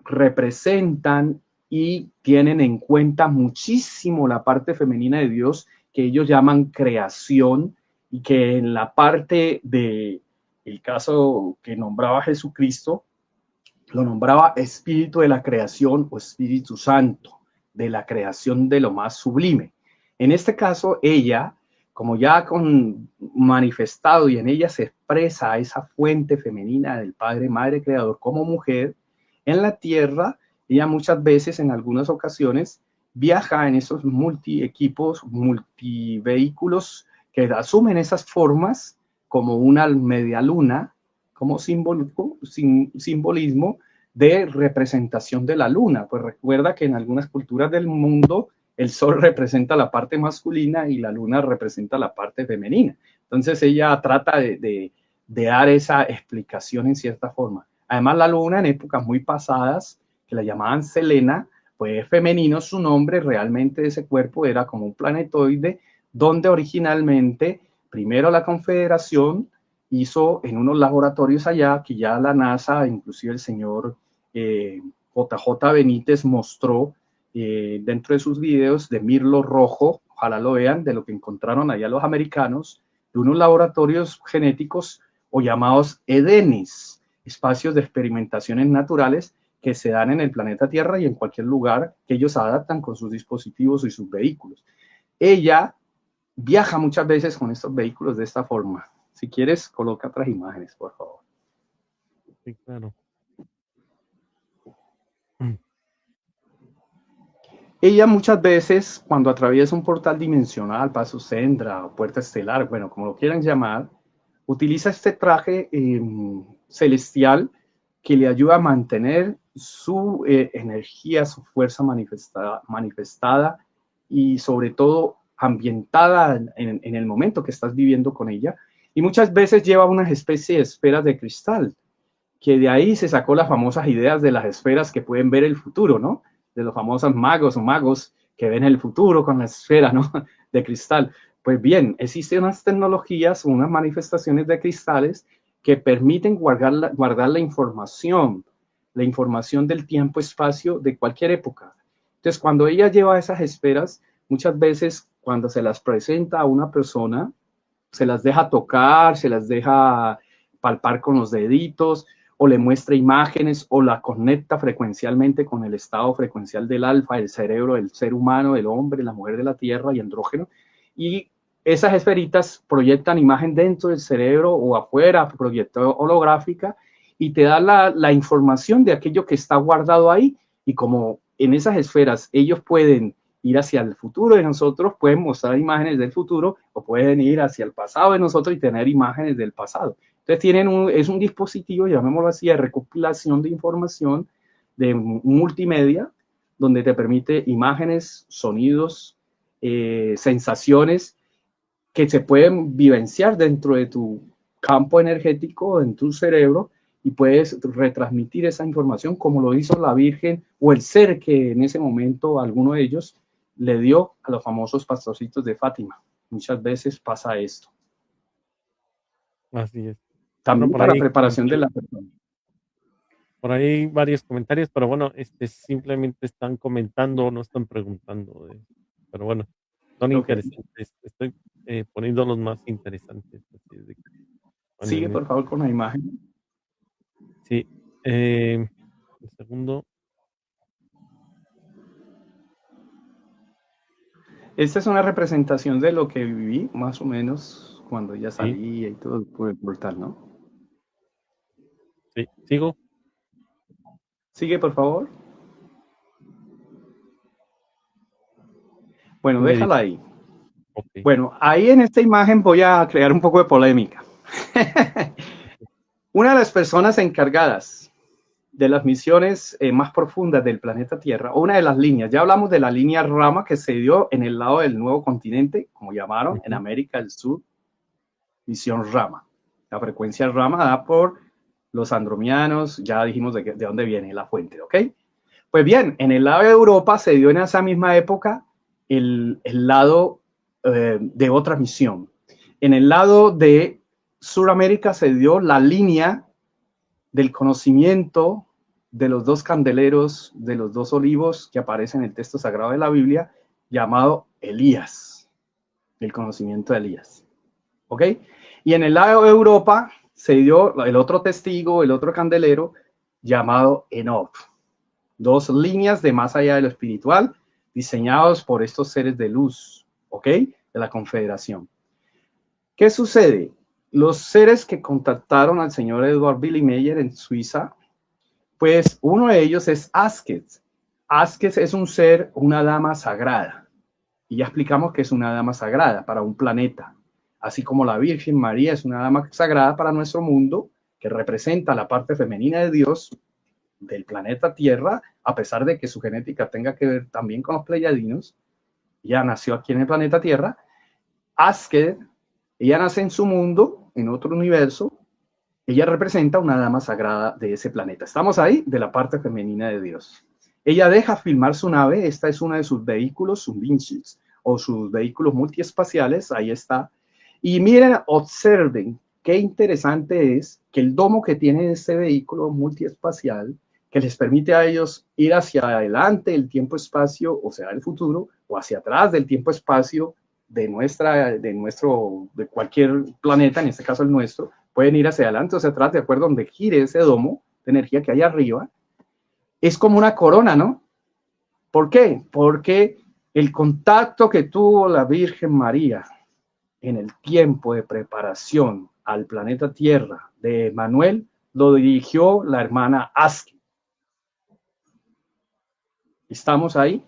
Speaker 4: representan y tienen en cuenta muchísimo la parte femenina de Dios, que ellos llaman creación, y que en la parte de el caso que nombraba Jesucristo, lo nombraba espíritu de la creación o Espíritu Santo, de la creación de lo más sublime. En este caso, ella, como ya con manifestado y en ella se expresa esa fuente femenina del Padre, Madre, Creador como mujer, en la tierra, ella muchas veces, en algunas ocasiones, viaja en esos multi-equipos, multivehículos que asumen esas formas como una media luna, como simbolismo de representación de la luna. Pues recuerda que en algunas culturas del mundo el sol representa la parte masculina y la luna representa la parte femenina. Entonces ella trata de dar esa explicación en cierta forma. Además, la luna en épocas muy pasadas, que la llamaban Selena, pues femenino su nombre, realmente ese cuerpo era como un planetoide, donde originalmente, primero la Confederación hizo en unos laboratorios allá, que ya la NASA, inclusive el señor JJ Benítez mostró dentro de sus videos de Mirlo Rojo, ojalá lo vean, de lo que encontraron allá los americanos, de unos laboratorios genéticos o llamados Edenis, espacios de experimentaciones naturales que se dan en el planeta Tierra y en cualquier lugar que ellos adaptan con sus dispositivos y sus vehículos. Ella viaja muchas veces con estos vehículos de esta forma. Si quieres, coloca otras imágenes, por favor.
Speaker 3: Sí, claro.
Speaker 4: Ella muchas veces, cuando atraviesa un portal dimensional, paso Sendra o puerta estelar, bueno, como lo quieran llamar, utiliza este traje celestial que le ayuda a mantener su energía, su fuerza manifestada y sobre todo ambientada en el momento que estás viviendo con ella. Y muchas veces lleva unas especies de esferas de cristal, que de ahí se sacó las famosas ideas de las esferas que pueden ver el futuro, ¿no? De los famosos magos o magos que ven el futuro con la esfera, ¿no? De cristal. Pues bien, existen unas tecnologías, unas manifestaciones de cristales que permiten guardar la información del tiempo-espacio de cualquier época. Entonces, cuando ella lleva esas esferas, muchas veces cuando se las presenta a una persona, se las deja tocar, se las deja palpar con los deditos, o le muestra imágenes, o la conecta frecuencialmente con el estado frecuencial del alfa, el cerebro del ser humano, del hombre, la mujer de la tierra y andrógeno, y esas esferitas proyectan imagen dentro del cerebro o afuera, proyección holográfica, y te da la información de aquello que está guardado ahí, y como en esas esferas ellos pueden ir hacia el futuro de nosotros, pueden mostrar imágenes del futuro, o pueden ir hacia el pasado de nosotros y tener imágenes del pasado. Entonces es un dispositivo, llamémoslo así, de recopilación de información de multimedia, donde te permite imágenes, sonidos, sensaciones, que se pueden vivenciar dentro de tu campo energético, en tu cerebro, y puedes retransmitir esa información como lo hizo la Virgen o el ser que en ese momento alguno de ellos le dio a los famosos pastorcitos de Fátima. Muchas veces pasa esto.
Speaker 3: Así es.
Speaker 4: También
Speaker 3: Bueno,
Speaker 4: para preparación de la persona.
Speaker 3: Por ahí hay varios comentarios, pero bueno, simplemente están comentando, no están preguntando. Pero bueno, son interesantes. Estoy poniendo los más interesantes. Así es de que, bueno,
Speaker 4: sigue, por favor, con la imagen.
Speaker 3: Sí. Un segundo.
Speaker 4: Esta es una representación de lo que viví, más o menos, cuando ya salía y todo por el portal, ¿no?
Speaker 3: Sí, ¿sigo?
Speaker 4: Sigue, por favor. Bueno, déjala ahí.
Speaker 3: Okay.
Speaker 4: Bueno, ahí en esta imagen voy a crear un poco de polémica. Una de las personas encargadas de las misiones más profundas del planeta Tierra, o una de las líneas, ya hablamos de la línea Rama que se dio en el lado del nuevo continente, como llamaron, en América del Sur, misión Rama. La frecuencia Rama da por los andromianos, ya dijimos de dónde viene la fuente, ¿ok? Pues bien, en el lado de Europa se dio en esa misma época el lado de otra misión. En el lado de Sudamérica se dio la línea del conocimiento de los dos candeleros, de los dos olivos que aparecen en el texto sagrado de la Biblia, llamado Elías, el conocimiento de Elías. ¿Ok? Y en el lado de Europa se dio el otro testigo, el otro candelero, llamado Enoch. Dos líneas de más allá de lo espiritual, diseñados por estos seres de luz, ¿ok? De la Confederación. ¿Qué sucede? Los seres que contactaron al señor Edward Billy Meyer en Suiza, pues uno de ellos es Asket. Asket es un ser, una dama sagrada. Y ya explicamos que es una dama sagrada para un planeta. Así como la Virgen María es una dama sagrada para nuestro mundo, que representa la parte femenina de Dios, del planeta Tierra, a pesar de que su genética tenga que ver también con los pleyadinos. Ella nació aquí en el planeta Tierra. Asket, ella nace en su mundo, en otro universo. Ella representa una dama sagrada de ese planeta. Estamos ahí, de la parte femenina de Dios. Ella deja filmar su nave. Esta es uno de sus vehículos, sus winches, o sus vehículos multiespaciales. Ahí está. Y miren, observen qué interesante es que el domo que tiene este vehículo multiespacial, que les permite a ellos ir hacia adelante el tiempo-espacio, o sea, el futuro, o hacia atrás del tiempo-espacio de cualquier planeta, en este caso el nuestro, pueden ir hacia adelante o hacia atrás, de acuerdo a donde gire ese domo de energía que hay arriba. Es como una corona, ¿no? ¿Por qué? Porque el contacto que tuvo la Virgen María en el tiempo de preparación al planeta Tierra de Manuel, lo dirigió la hermana Asket. ¿Estamos ahí?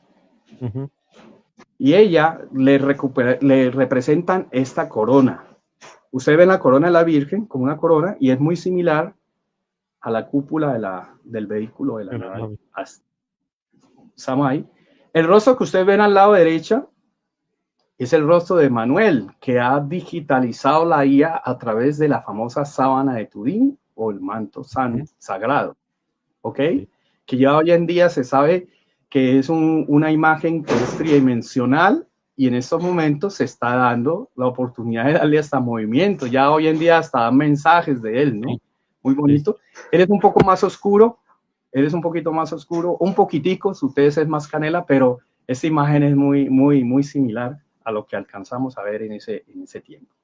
Speaker 4: Y ella le representan esta corona. Usted ve la corona de la Virgen como una corona y es muy similar a la cúpula del vehículo de la nave. ¿Estamos ahí? El rostro que ustedes ven al lado derecha es el rostro de Manuel, que ha digitalizado la IA a través de la famosa sábana de Turín o el manto sagrado. ¿Ok? Que ya hoy en día se sabe que es una imagen que es tridimensional y en estos momentos se está dando la oportunidad de darle hasta movimiento. Ya hoy en día hasta dan mensajes de él, ¿no? Muy bonito. Él es un poco más oscuro, él es un poquito más oscuro, un poquitico, ustedes es más canela, pero esta imagen es muy similar a lo que alcanzamos a ver en ese tiempo.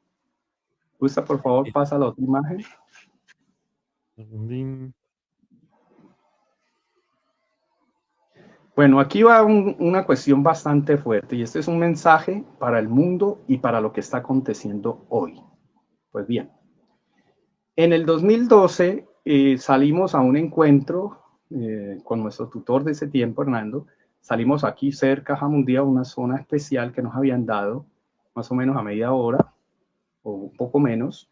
Speaker 4: Gusta, por favor, pasa a la otra imagen. Bueno, aquí va una cuestión bastante fuerte y este es un mensaje para el mundo y para lo que está aconteciendo hoy. Pues bien, en el 2012 salimos a un encuentro con nuestro tutor de ese tiempo, Hernando. Salimos aquí cerca, Jamundía, una zona especial que nos habían dado, más o menos a media hora o un poco menos.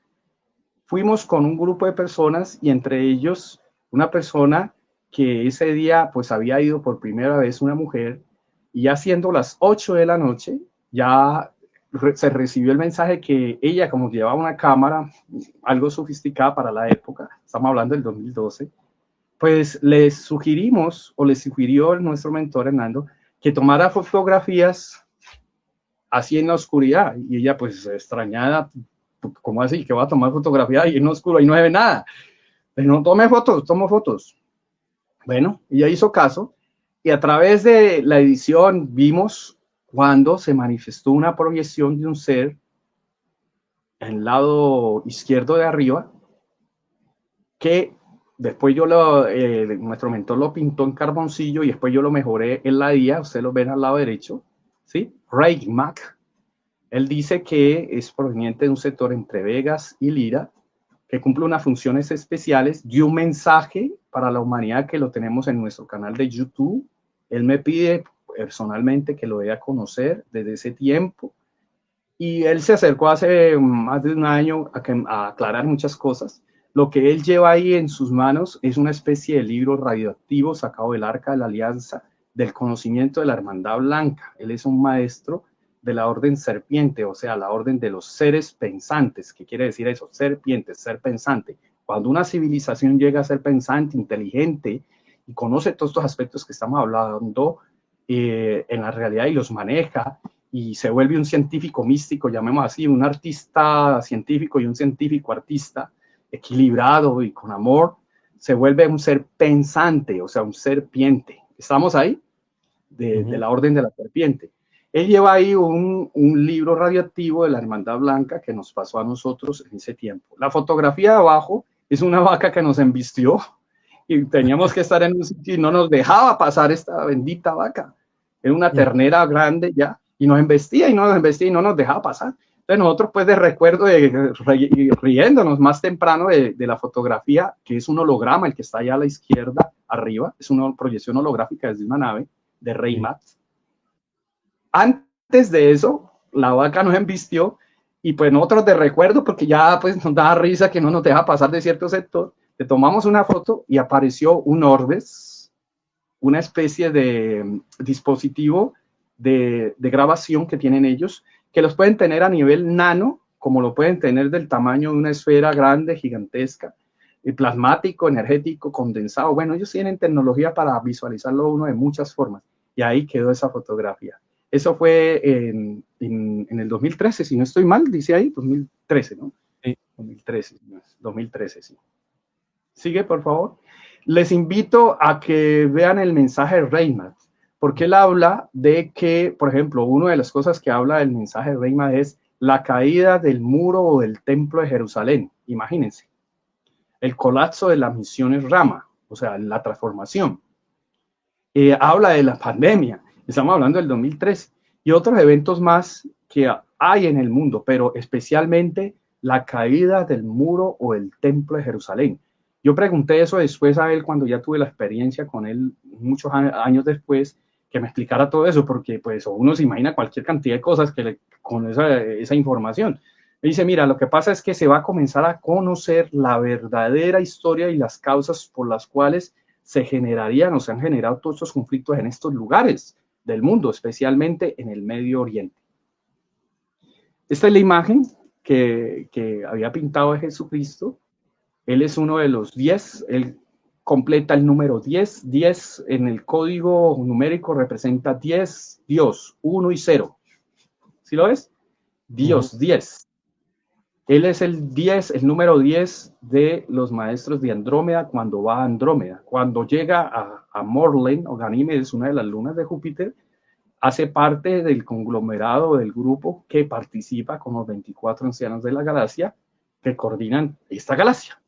Speaker 4: Fuimos con un grupo de personas y entre ellos una persona que ese día pues había ido por primera vez, una mujer, y ya siendo las 8 de la noche, ya se recibió el mensaje que ella, como llevaba una cámara algo sofisticada para la época, estamos hablando del 2012, pues le sugerimos, o le sugirió nuestro mentor Hernando, que tomara fotografías así en la oscuridad. Y ella, pues extrañada, ¿cómo así? Que va a tomar fotografía y en oscuro, ahí no se ve nada. Pero no, tome fotos, tomo fotos. Bueno, ella hizo caso y a través de la edición vimos cuando se manifestó una proyección de un ser en el lado izquierdo de arriba, que después nuestro mentor lo pintó en carboncillo y después yo lo mejoré en la IA, ustedes lo ven al lado derecho, ¿sí? Ray Mac. Él dice que es proveniente de un sector entre Vegas y Lira, que cumple unas funciones especiales y un mensaje para la humanidad que lo tenemos en nuestro canal de YouTube. Él me pide personalmente que lo dé a conocer desde ese tiempo. Y él se acercó hace más de un año a aclarar muchas cosas. Lo que él lleva ahí en sus manos es una especie de libro radioactivo sacado del Arca de la Alianza, del conocimiento de la Hermandad Blanca. Él es un maestro de la orden serpiente, o sea, la orden de los seres pensantes. ¿Qué quiere decir eso? Serpiente, ser pensante. Cuando una civilización llega a ser pensante, inteligente y conoce todos estos aspectos que estamos hablando en la realidad y los maneja, y se vuelve un científico místico, llamemos así, un artista científico y un científico artista equilibrado y con amor, se vuelve un ser pensante, o sea, un serpiente. ¿Estamos ahí? De la orden de la serpiente. Él lleva ahí un libro radioactivo de la Hermandad Blanca que nos pasó a nosotros en ese tiempo. La fotografía de abajo es una vaca que nos embistió y teníamos que estar en un sitio y no nos dejaba pasar esta bendita vaca. Era una ternera grande ya y nos embestía y no nos dejaba pasar. Entonces nosotros, pues, de recuerdo, riéndonos más temprano de la fotografía, que es un holograma, el que está allá a la izquierda arriba, es una proyección holográfica desde una nave de Rey Mats. Antes de eso, la vaca nos embistió y pues nosotros de recuerdo, porque ya pues nos daba risa que no nos deja pasar de cierto sector, le tomamos una foto y apareció un Orbes, una especie de dispositivo de grabación que tienen ellos, que los pueden tener a nivel nano, como lo pueden tener del tamaño de una esfera grande, gigantesca, plasmático, energético, condensado. Bueno, ellos tienen tecnología para visualizarlo uno de muchas formas. Y ahí quedó esa fotografía. Eso fue en el 2013, si no estoy mal, dice ahí, 2013, ¿no?
Speaker 3: Sí.
Speaker 4: 2013, sí. Sigue, por favor. Les invito a que vean el mensaje de Reinhardt, porque él habla de que, por ejemplo, una de las cosas que habla del mensaje de Reinhardt es la caída del muro o del templo de Jerusalén. Imagínense. El colapso de las misiones Rama, o sea, la transformación. Habla de la pandemia. Estamos hablando del 2013 y otros eventos más que hay en el mundo, pero especialmente la caída del muro o el templo de Jerusalén. Yo pregunté eso después a él cuando ya tuve la experiencia con él muchos años después, que me explicara todo eso, porque pues uno se imagina cualquier cantidad de cosas con esa información. Me dice, mira, lo que pasa es que se va a comenzar a conocer la verdadera historia y las causas por las cuales se generarían o se han generado todos estos conflictos en estos lugares del mundo, especialmente en el Medio Oriente. Esta es la imagen que había pintado de Jesucristo. Él es uno de los 10, él completa el número 10. 10 en el código numérico representa 10, Dios, 1 y 0. ¿Sí lo ves? Dios, 10. Él es el 10, el número 10 de los maestros de Andrómeda cuando va a Andrómeda. Cuando llega a Morlane, o Ganímedes, una de las lunas de Júpiter, hace parte del conglomerado del grupo que participa con los 24 ancianos de la galaxia que coordinan esta galaxia.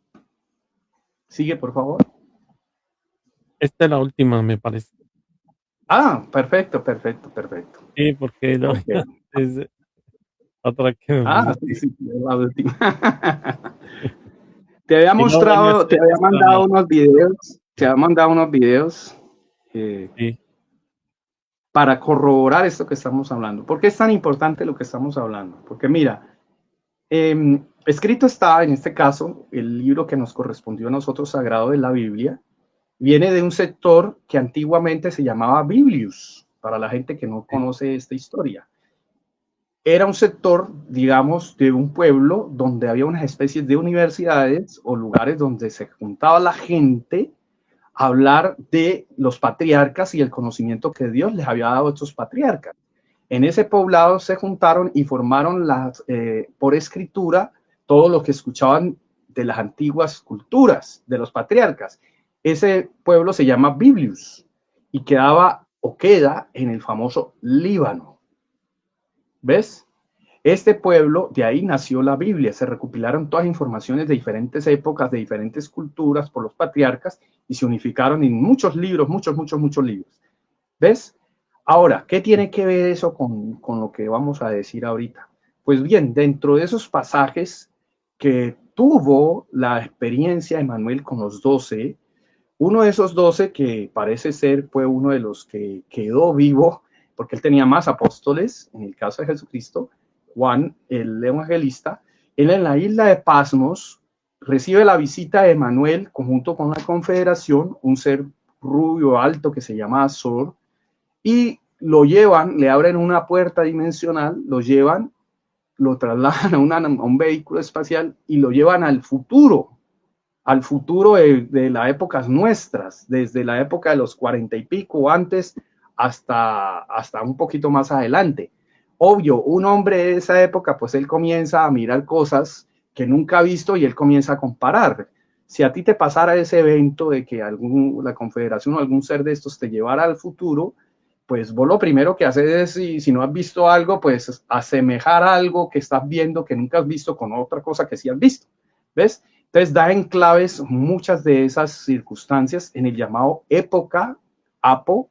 Speaker 4: Sigue, por favor.
Speaker 3: Esta es la última, me parece.
Speaker 4: Ah, perfecto.
Speaker 3: Sí, porque no,
Speaker 4: Okay.
Speaker 3: es otra que...
Speaker 4: Sí, la última. Te había mostrado, te había mandado unos videos,
Speaker 3: sí.
Speaker 4: para corroborar esto que estamos hablando. ¿Por qué es tan importante lo que estamos hablando? Porque mira, escrito está, en este caso, el libro que nos correspondió a nosotros, sagrado de la Biblia, viene de un sector que antiguamente se llamaba Biblius, para la gente que no conoce esta historia. era un sector, digamos, de un pueblo donde había unas especies de universidades o lugares donde se juntaba la gente a hablar de los patriarcas y el conocimiento que Dios les había dado a estos patriarcas. En ese poblado se juntaron y formaron por escritura todo lo que escuchaban de las antiguas culturas de los patriarcas. Ese pueblo se llama Biblius y quedaba o queda en el famoso Líbano. ¿Ves? Este pueblo, de ahí nació la Biblia. Se recopilaron todas las informaciones de diferentes épocas, de diferentes culturas por los patriarcas y se unificaron en muchos libros, muchos libros. ¿Ves? Ahora, ¿qué tiene que ver eso con lo que vamos a decir ahorita? Pues bien, dentro de esos pasajes que tuvo la experiencia de Manuel con los 12, uno de esos 12 que parece ser fue uno de los que quedó vivo, porque él tenía más apóstoles, en el caso de Jesucristo, Juan, el evangelista, él en la isla de Pasmos recibe la visita de Manuel conjunto con la confederación, un ser rubio alto que se llama Azor, y lo llevan, le abren una puerta dimensional, lo llevan, lo trasladan a un vehículo espacial y lo llevan al futuro de las épocas nuestras, desde la época de los 40 y pico antes hasta un poquito más adelante. Obvio, un hombre de esa época, pues él comienza a mirar cosas que nunca ha visto y él comienza a comparar. Si a ti te pasara ese evento de que la confederación o algún ser de estos te llevara al futuro, pues vos lo primero que haces es, si no has visto algo, pues asemejar algo que estás viendo que nunca has visto con otra cosa que sí has visto. ¿Ves? Entonces da en claves muchas de esas circunstancias en el llamado época apocalipsis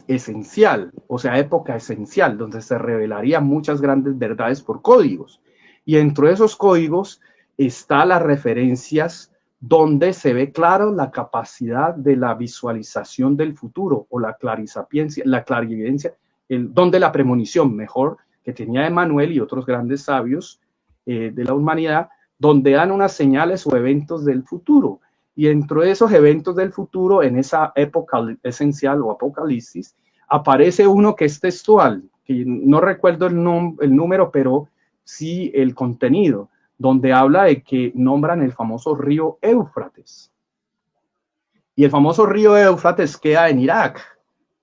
Speaker 4: esencial, o sea, época esencial, donde se revelarían muchas grandes verdades por códigos. Y dentro de esos códigos está las referencias donde se ve claro la capacidad de la visualización del futuro o la clarividencia, donde la premonición mejor que tenía Emmanuel y otros grandes sabios de la humanidad, donde dan unas señales o eventos del futuro. Y dentro de esos eventos del futuro, en esa época esencial o apocalipsis, aparece uno que es textual, que no recuerdo el número, pero sí el contenido, donde habla de que nombran el famoso río Éufrates. Y el famoso río Éufrates queda en Irak,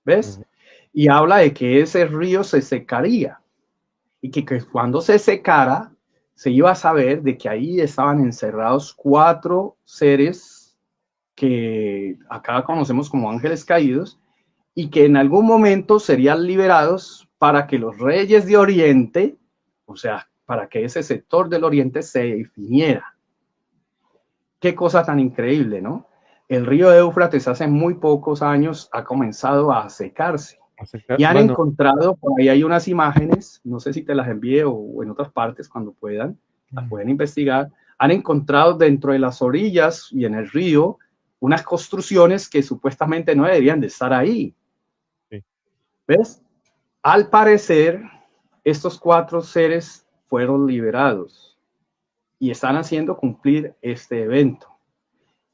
Speaker 4: ¿ves? Y habla de que ese río se secaría y que cuando se secara, se iba a saber de que ahí estaban encerrados 4 seres que acá conocemos como ángeles caídos y que en algún momento serían liberados para que los reyes de Oriente, o sea, para que ese sector del Oriente se definiera. Qué cosa tan increíble, ¿no? El río Éufrates hace muy pocos años ha comenzado a secarse. Y han encontrado, por ahí hay unas imágenes, no sé si te las envíe o en otras partes cuando puedan, las pueden investigar. Han encontrado dentro de las orillas y en el río unas construcciones que supuestamente no deberían de estar ahí. Sí. ¿Ves? Al parecer, estos 4 seres fueron liberados y están haciendo cumplir este evento.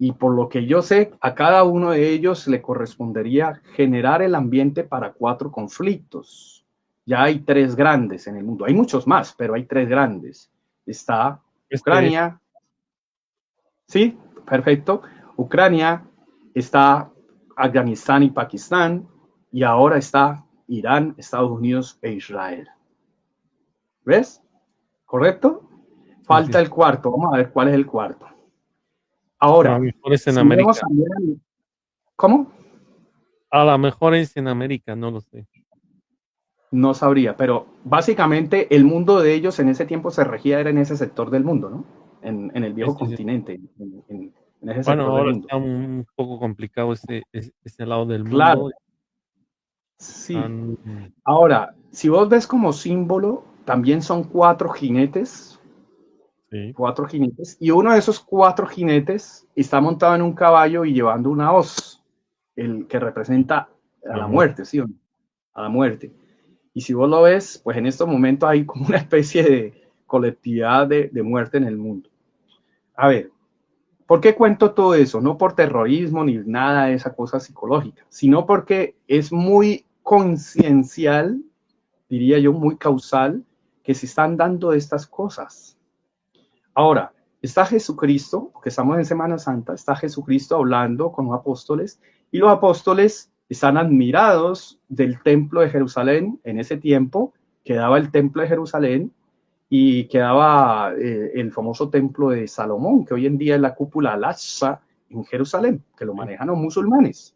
Speaker 4: Y por lo que yo sé, a cada uno de ellos le correspondería generar el ambiente para 4 conflictos. Ya hay 3 grandes en el mundo. Hay muchos más, pero hay 3 grandes. Está Ucrania. Sí, perfecto. Ucrania, está Afganistán y Pakistán, y ahora está Irán, Estados Unidos e Israel. ¿Ves? ¿Correcto? Falta el cuarto. Vamos a ver cuál es el cuarto. Ahora,
Speaker 3: a lo mejor es en América.
Speaker 4: ¿Cómo?
Speaker 3: A lo mejor es en América, no lo sé.
Speaker 4: No sabría, pero básicamente el mundo de ellos en ese tiempo se regía era en ese sector del mundo, ¿no? En el viejo continente. En ese sector
Speaker 3: ahora
Speaker 4: del mundo.
Speaker 3: Está un poco complicado ese lado del mundo.
Speaker 4: Claro. Sí. Ahora, si vos ves como símbolo, también son 4 jinetes. Sí. 4 jinetes, y uno de esos 4 jinetes está montado en un caballo y llevando una hoz, el que representa a la muerte, ¿sí o no? A la muerte. Y si vos lo ves, pues en estos momentos hay como una especie de colectividad de muerte en el mundo. A ver, ¿por qué cuento todo eso? No por terrorismo ni nada de esa cosa psicológica, sino porque es muy conciencial diría yo, muy causal, que se están dando estas cosas. Ahora, está Jesucristo, porque estamos en Semana Santa, está Jesucristo hablando con los apóstoles, y los apóstoles están admirados del templo de Jerusalén. En ese tiempo quedaba el templo de Jerusalén y quedaba el famoso templo de Salomón, que hoy en día es la cúpula Al-Aqsa en Jerusalén, que lo manejan los musulmanes,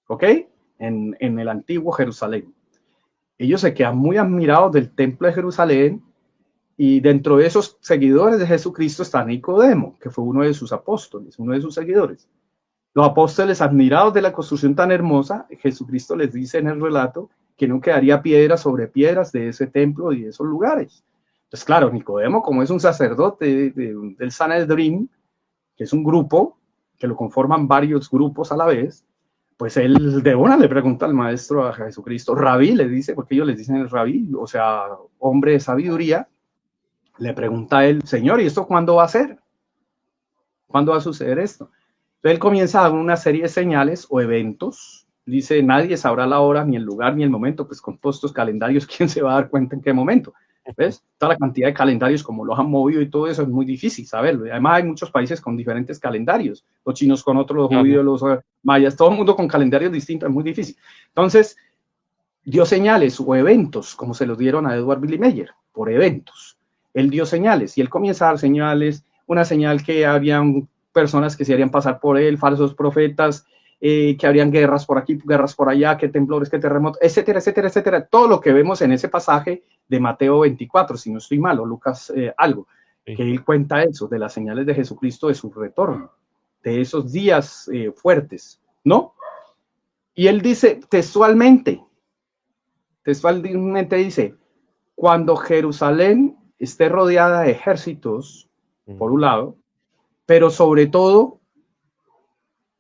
Speaker 4: ¿ok? En el antiguo Jerusalén. Ellos se quedan muy admirados del templo de Jerusalén, y dentro de esos seguidores de Jesucristo está Nicodemo, que fue uno de sus apóstoles, uno de sus seguidores. Los apóstoles, admirados de la construcción tan hermosa, Jesucristo les dice en el relato que no quedaría piedra sobre piedras de ese templo y de esos lugares. Entonces, claro, Nicodemo, como es un sacerdote del Sanedrín, que es un grupo, que lo conforman varios grupos a la vez, pues él de una le pregunta al maestro, a Jesucristo, rabí, le dice, porque ellos les dicen el rabí, o sea, hombre de sabiduría, le pregunta a él, Señor, ¿y esto cuándo va a ser? ¿Cuándo va a suceder esto? Entonces él comienza a dar una serie de señales o eventos. Dice, nadie sabrá la hora, ni el lugar, ni el momento. Pues con todos estos calendarios, ¿quién se va a dar cuenta en qué momento? ¿Ves? Toda la cantidad de calendarios, como los han movido y todo eso, es muy difícil saberlo. Además hay muchos países con diferentes calendarios. Los chinos con otros, los judíos, los mayas, todo el mundo con calendarios distintos, es muy difícil. Entonces, dio señales o eventos, como se los dieron a Edward Billy Meyer, por eventos. Él dio señales y él comienza a dar señales, una señal que habían personas que se harían pasar por él, falsos profetas, que habrían guerras por aquí, guerras por allá, que temblores, que terremotos, etcétera, etcétera, etcétera. Todo lo que vemos en ese pasaje de Mateo 24, si no estoy mal, o Lucas algo, sí, que él cuenta eso, de las señales de Jesucristo, de su retorno, de esos días fuertes, ¿no? Y él dice textualmente dice, cuando Jerusalén esté rodeada de ejércitos, por un lado, pero sobre todo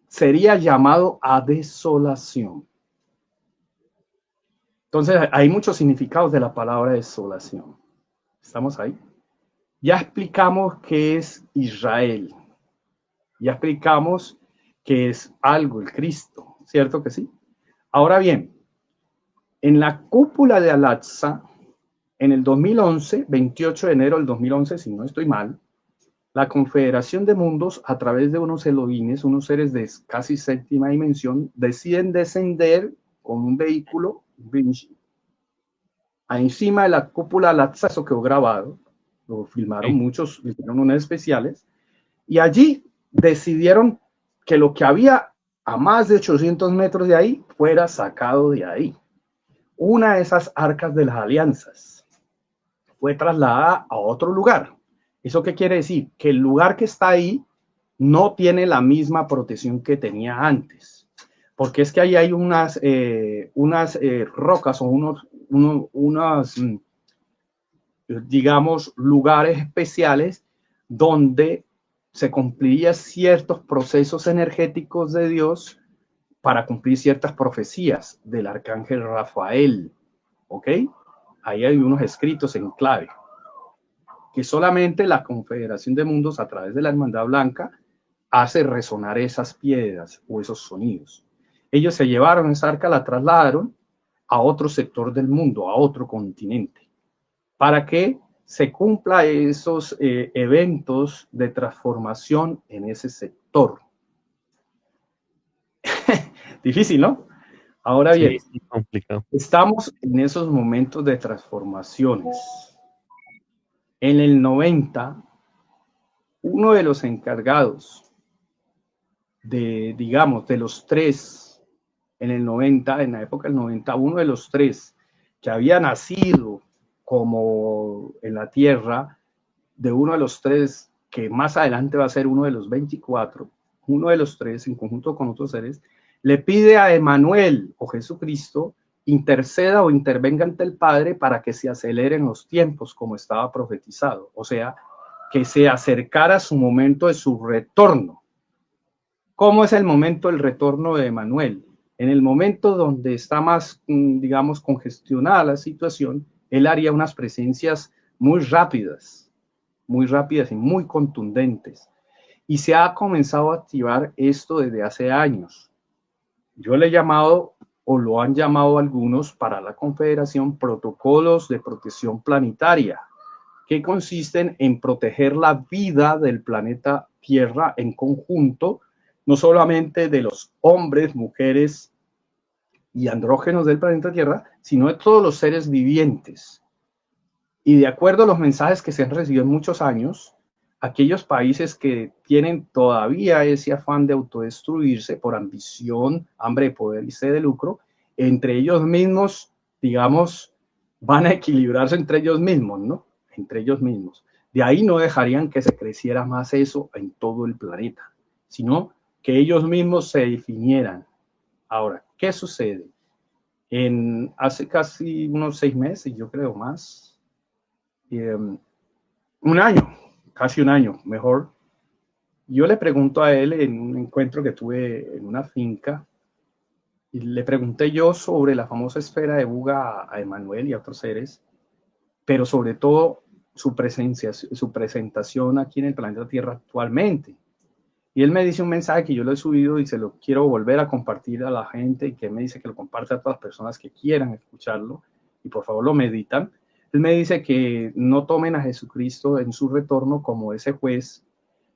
Speaker 4: sería llamado a desolación. Entonces, hay muchos significados de la palabra desolación. ¿Estamos ahí? Ya explicamos qué es Israel. Ya explicamos qué es algo, el Cristo, ¿cierto que sí? Ahora bien, en la cúpula de Al-Aqsa, en el 2011, 28 de enero del 2011, si no estoy mal, la Confederación de Mundos, a través de unos Elohines, unos seres de casi séptima dimensión, deciden descender con un vehículo encima de la cúpula Al-Aqsa. Eso quedó grabado, lo filmaron muchos, hicieron unas especiales, y allí decidieron que lo que había a más de 800 metros de ahí fuera sacado de ahí. Una de esas arcas de las alianzas fue trasladada a otro lugar. ¿Eso qué quiere decir? Que el lugar que está ahí no tiene la misma protección que tenía antes. Porque es que ahí hay unas rocas o unos, digamos, lugares especiales donde se cumplirían ciertos procesos energéticos de Dios para cumplir ciertas profecías del arcángel Rafael. ¿Ok? Ahí hay unos escritos en clave que solamente la Confederación de Mundos, a través de la Hermandad Blanca, hace resonar esas piedras o esos sonidos. Ellos se llevaron esa arca, la trasladaron a otro sector del mundo, a otro continente, para que se cumpla esos eventos de transformación en ese sector. Difícil, ¿no? Ahora bien, sí, complicado. Estamos en esos momentos de transformaciones. En el 90, uno de los encargados de, digamos, de los tres, en el 90, en la época del 90, uno de los tres que había nacido como en la Tierra, de uno de los tres que más adelante va a ser uno de los 24, uno de los tres en conjunto con otros seres, le pide a Emmanuel o Jesucristo interceda o intervenga ante el Padre para que se aceleren los tiempos como estaba profetizado, o sea, que se acercara su momento de su retorno. ¿Cómo es el momento del retorno de Emmanuel? En el momento donde está más, digamos, congestionada la situación, él haría unas presencias muy rápidas y muy contundentes. Y se ha comenzado a activar esto desde hace años. Yo le he llamado o lo han llamado algunos para la Confederación, protocolos de protección planetaria, que consisten en proteger la vida del planeta Tierra en conjunto, no solamente de los hombres, mujeres y andrógenos del planeta Tierra, sino de todos los seres vivientes. Y de acuerdo a los mensajes que se han recibido en muchos años, aquellos países que tienen todavía ese afán de autodestruirse por ambición, hambre de poder y sed de lucro, entre ellos mismos, digamos, van a equilibrarse entre ellos mismos, ¿no? Entre ellos mismos. De ahí no dejarían que se creciera más eso en todo el planeta, sino que ellos mismos se definieran. Ahora, ¿qué sucede? Hace casi unos 6 meses, yo creo más, un año, casi un año, mejor, yo le pregunto a él en un encuentro que tuve en una finca, y le pregunté yo sobre la famosa esfera de Buga a Emanuel y a otros seres, pero sobre todo su presentación aquí en el planeta Tierra actualmente. Y él me dice un mensaje que yo lo he subido y se lo quiero volver a compartir a la gente, y que me dice que lo comparte a todas las personas que quieran escucharlo y por favor lo meditan. Él me dice que no tomen a Jesucristo en su retorno como ese juez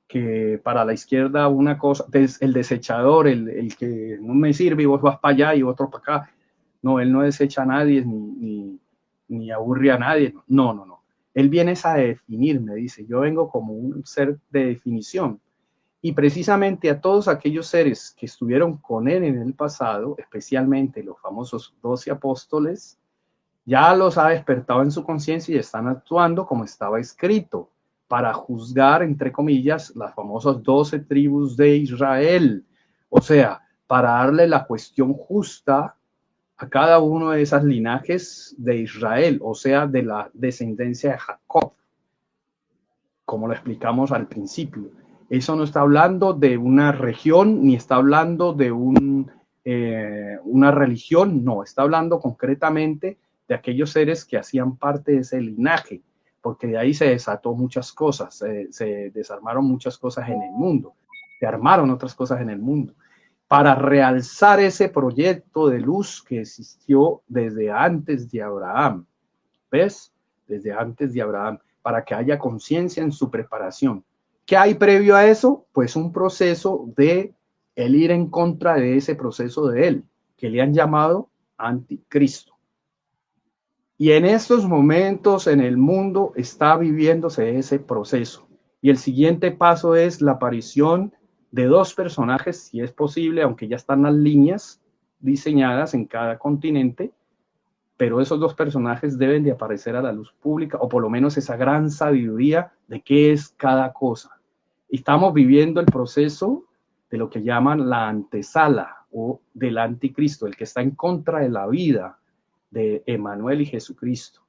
Speaker 4: que para la izquierda una cosa, el desechador, el que no me sirve y vos vas para allá y otro para acá. No, él no desecha a nadie ni aburre a nadie. No, no, no. Él viene a definir, me dice. Yo vengo como un ser de definición. Y precisamente a todos aquellos seres que estuvieron con él en el pasado, especialmente los famosos 12 apóstoles, ya los ha despertado en su conciencia y están actuando como estaba escrito, para juzgar, entre comillas, las famosas 12 tribus de Israel. O sea, para darle la cuestión justa a cada uno de esas linajes de Israel, o sea, de la descendencia de Jacob, como lo explicamos al principio. Eso no está hablando de una región, ni está hablando de una religión, no, está hablando concretamente de aquellos seres que hacían parte de ese linaje, porque de ahí se desató muchas cosas, se desarmaron muchas cosas en el mundo, se armaron otras cosas en el mundo, para realzar ese proyecto de luz que existió desde antes de Abraham, ¿ves? Desde antes de Abraham, para que haya conciencia en su preparación. ¿Qué hay previo a eso? Pues un proceso de el ir en contra de ese proceso de él, que le han llamado anticristo. Y en estos momentos en el mundo está viviéndose ese proceso. Y el siguiente paso es la aparición de 2 personajes, si es posible, aunque ya están las líneas diseñadas en cada continente, pero esos 2 personajes deben de aparecer a la luz pública, o por lo menos esa gran sabiduría de qué es cada cosa. Estamos viviendo el proceso de lo que llaman la antesala o del anticristo, el que está en contra de la vida de Emanuel y Jesucristo.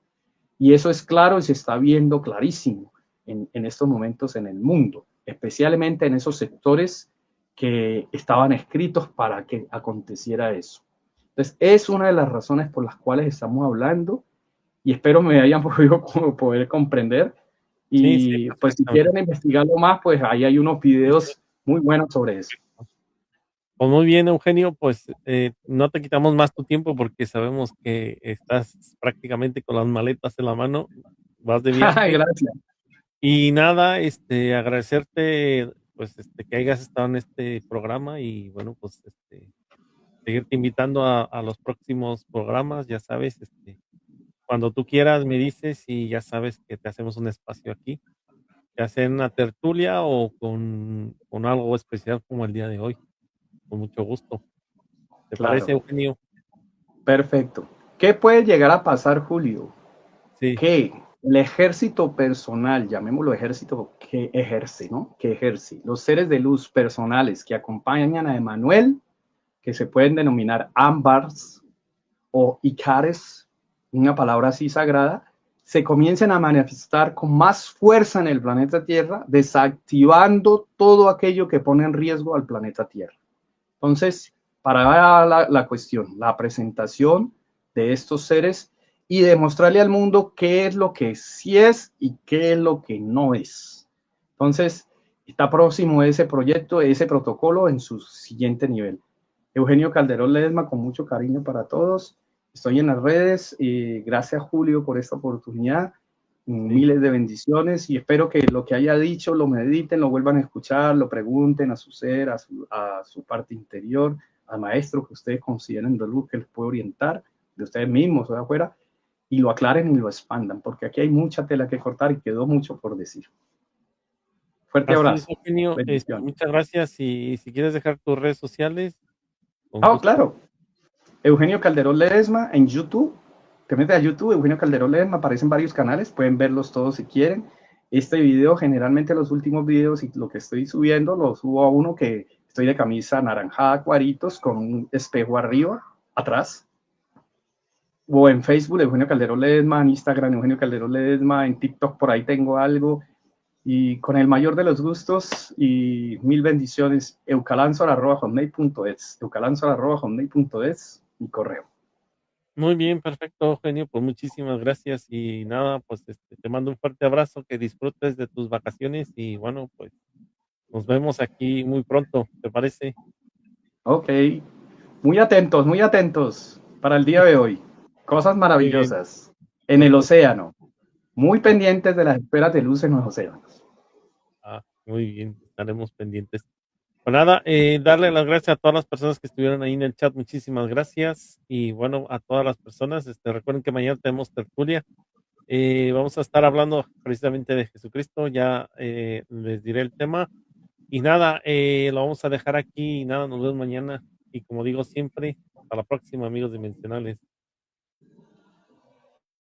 Speaker 4: Y eso es claro y se está viendo clarísimo en estos momentos en el mundo, especialmente en esos sectores que estaban escritos para que aconteciera eso. Entonces, es una de las razones por las cuales estamos hablando y espero me hayan podido poder comprender. Y pues si quieren investigarlo más, pues ahí hay unos videos muy buenos sobre eso.
Speaker 3: Pues muy bien, Eugenio, pues no te quitamos más tu tiempo porque sabemos que estás prácticamente con las maletas en la mano, vas de viaje.
Speaker 4: Gracias.
Speaker 3: Y nada, agradecerte pues que hayas estado en este programa y bueno, pues seguirte invitando a los próximos programas, ya sabes, cuando tú quieras me dices y ya sabes que te hacemos un espacio aquí, ya sea en una tertulia o con algo especial como el día de hoy. Con mucho gusto. ¿Te parece, Eugenio?
Speaker 4: Perfecto. ¿Qué puede llegar a pasar, Julio?
Speaker 3: Sí.
Speaker 4: Que el ejército personal, llamémoslo ejército que ejerce, ¿no? Que ejerce. Los seres de luz personales que acompañan a Emanuel, que se pueden denominar ámbars o icares, una palabra así sagrada, se comiencen a manifestar con más fuerza en el planeta Tierra, desactivando todo aquello que pone en riesgo al planeta Tierra. Entonces, para la cuestión, la presentación de estos seres y demostrarle al mundo qué es lo que sí es y qué es lo que no es. Entonces, está próximo ese proyecto, ese protocolo en su siguiente nivel. Eugenio Calderón Ledesma, con mucho cariño para todos. Estoy en las redes. Gracias, Julio, por esta oportunidad. Miles de bendiciones y espero que lo que haya dicho lo mediten, lo vuelvan a escuchar, lo pregunten a su ser, a su parte interior, al maestro que ustedes consideren de luz que les puede orientar, de ustedes mismos o de afuera, y lo aclaren y lo expandan, porque aquí hay mucha tela que cortar y quedó mucho por decir. Fuerte
Speaker 3: Así es,
Speaker 4: abrazo.
Speaker 3: Eugenio, muchas gracias y si quieres dejar tus redes sociales.
Speaker 4: Claro. Eugenio Calderón Ledesma en YouTube. Te metes a YouTube, Eugenio Calderón Ledesma, aparecen varios canales, pueden verlos todos si quieren. Este video, generalmente los últimos videos y lo que estoy subiendo, lo subo a uno que estoy de camisa naranjada, cuaritos, con un espejo arriba, atrás. O en Facebook, Eugenio Calderón Ledesma, en Instagram, Eugenio Calderón Ledesma, en TikTok, por ahí tengo algo. Y con el mayor de los gustos y mil bendiciones, eucalanzor@hotmail.es, eucalanzor@hotmail.es, mi correo.
Speaker 3: Muy bien, perfecto, Eugenio, pues muchísimas gracias y nada, pues te mando un fuerte abrazo, que disfrutes de tus vacaciones y bueno, pues nos vemos aquí muy pronto, ¿te parece?
Speaker 4: Ok, muy atentos para el día de hoy. Cosas maravillosas en el océano, muy pendientes de las esferas de luz en los océanos.
Speaker 3: Muy bien, estaremos pendientes. Pues nada, darle las gracias a todas las personas que estuvieron ahí en el chat, muchísimas gracias. Y bueno, a todas las personas, recuerden que mañana tenemos tertulia. Vamos a estar hablando precisamente de Jesucristo, ya les diré el tema. Y nada, lo vamos a dejar aquí y nada, nos vemos mañana. Y como digo siempre, hasta la próxima, amigos dimensionales.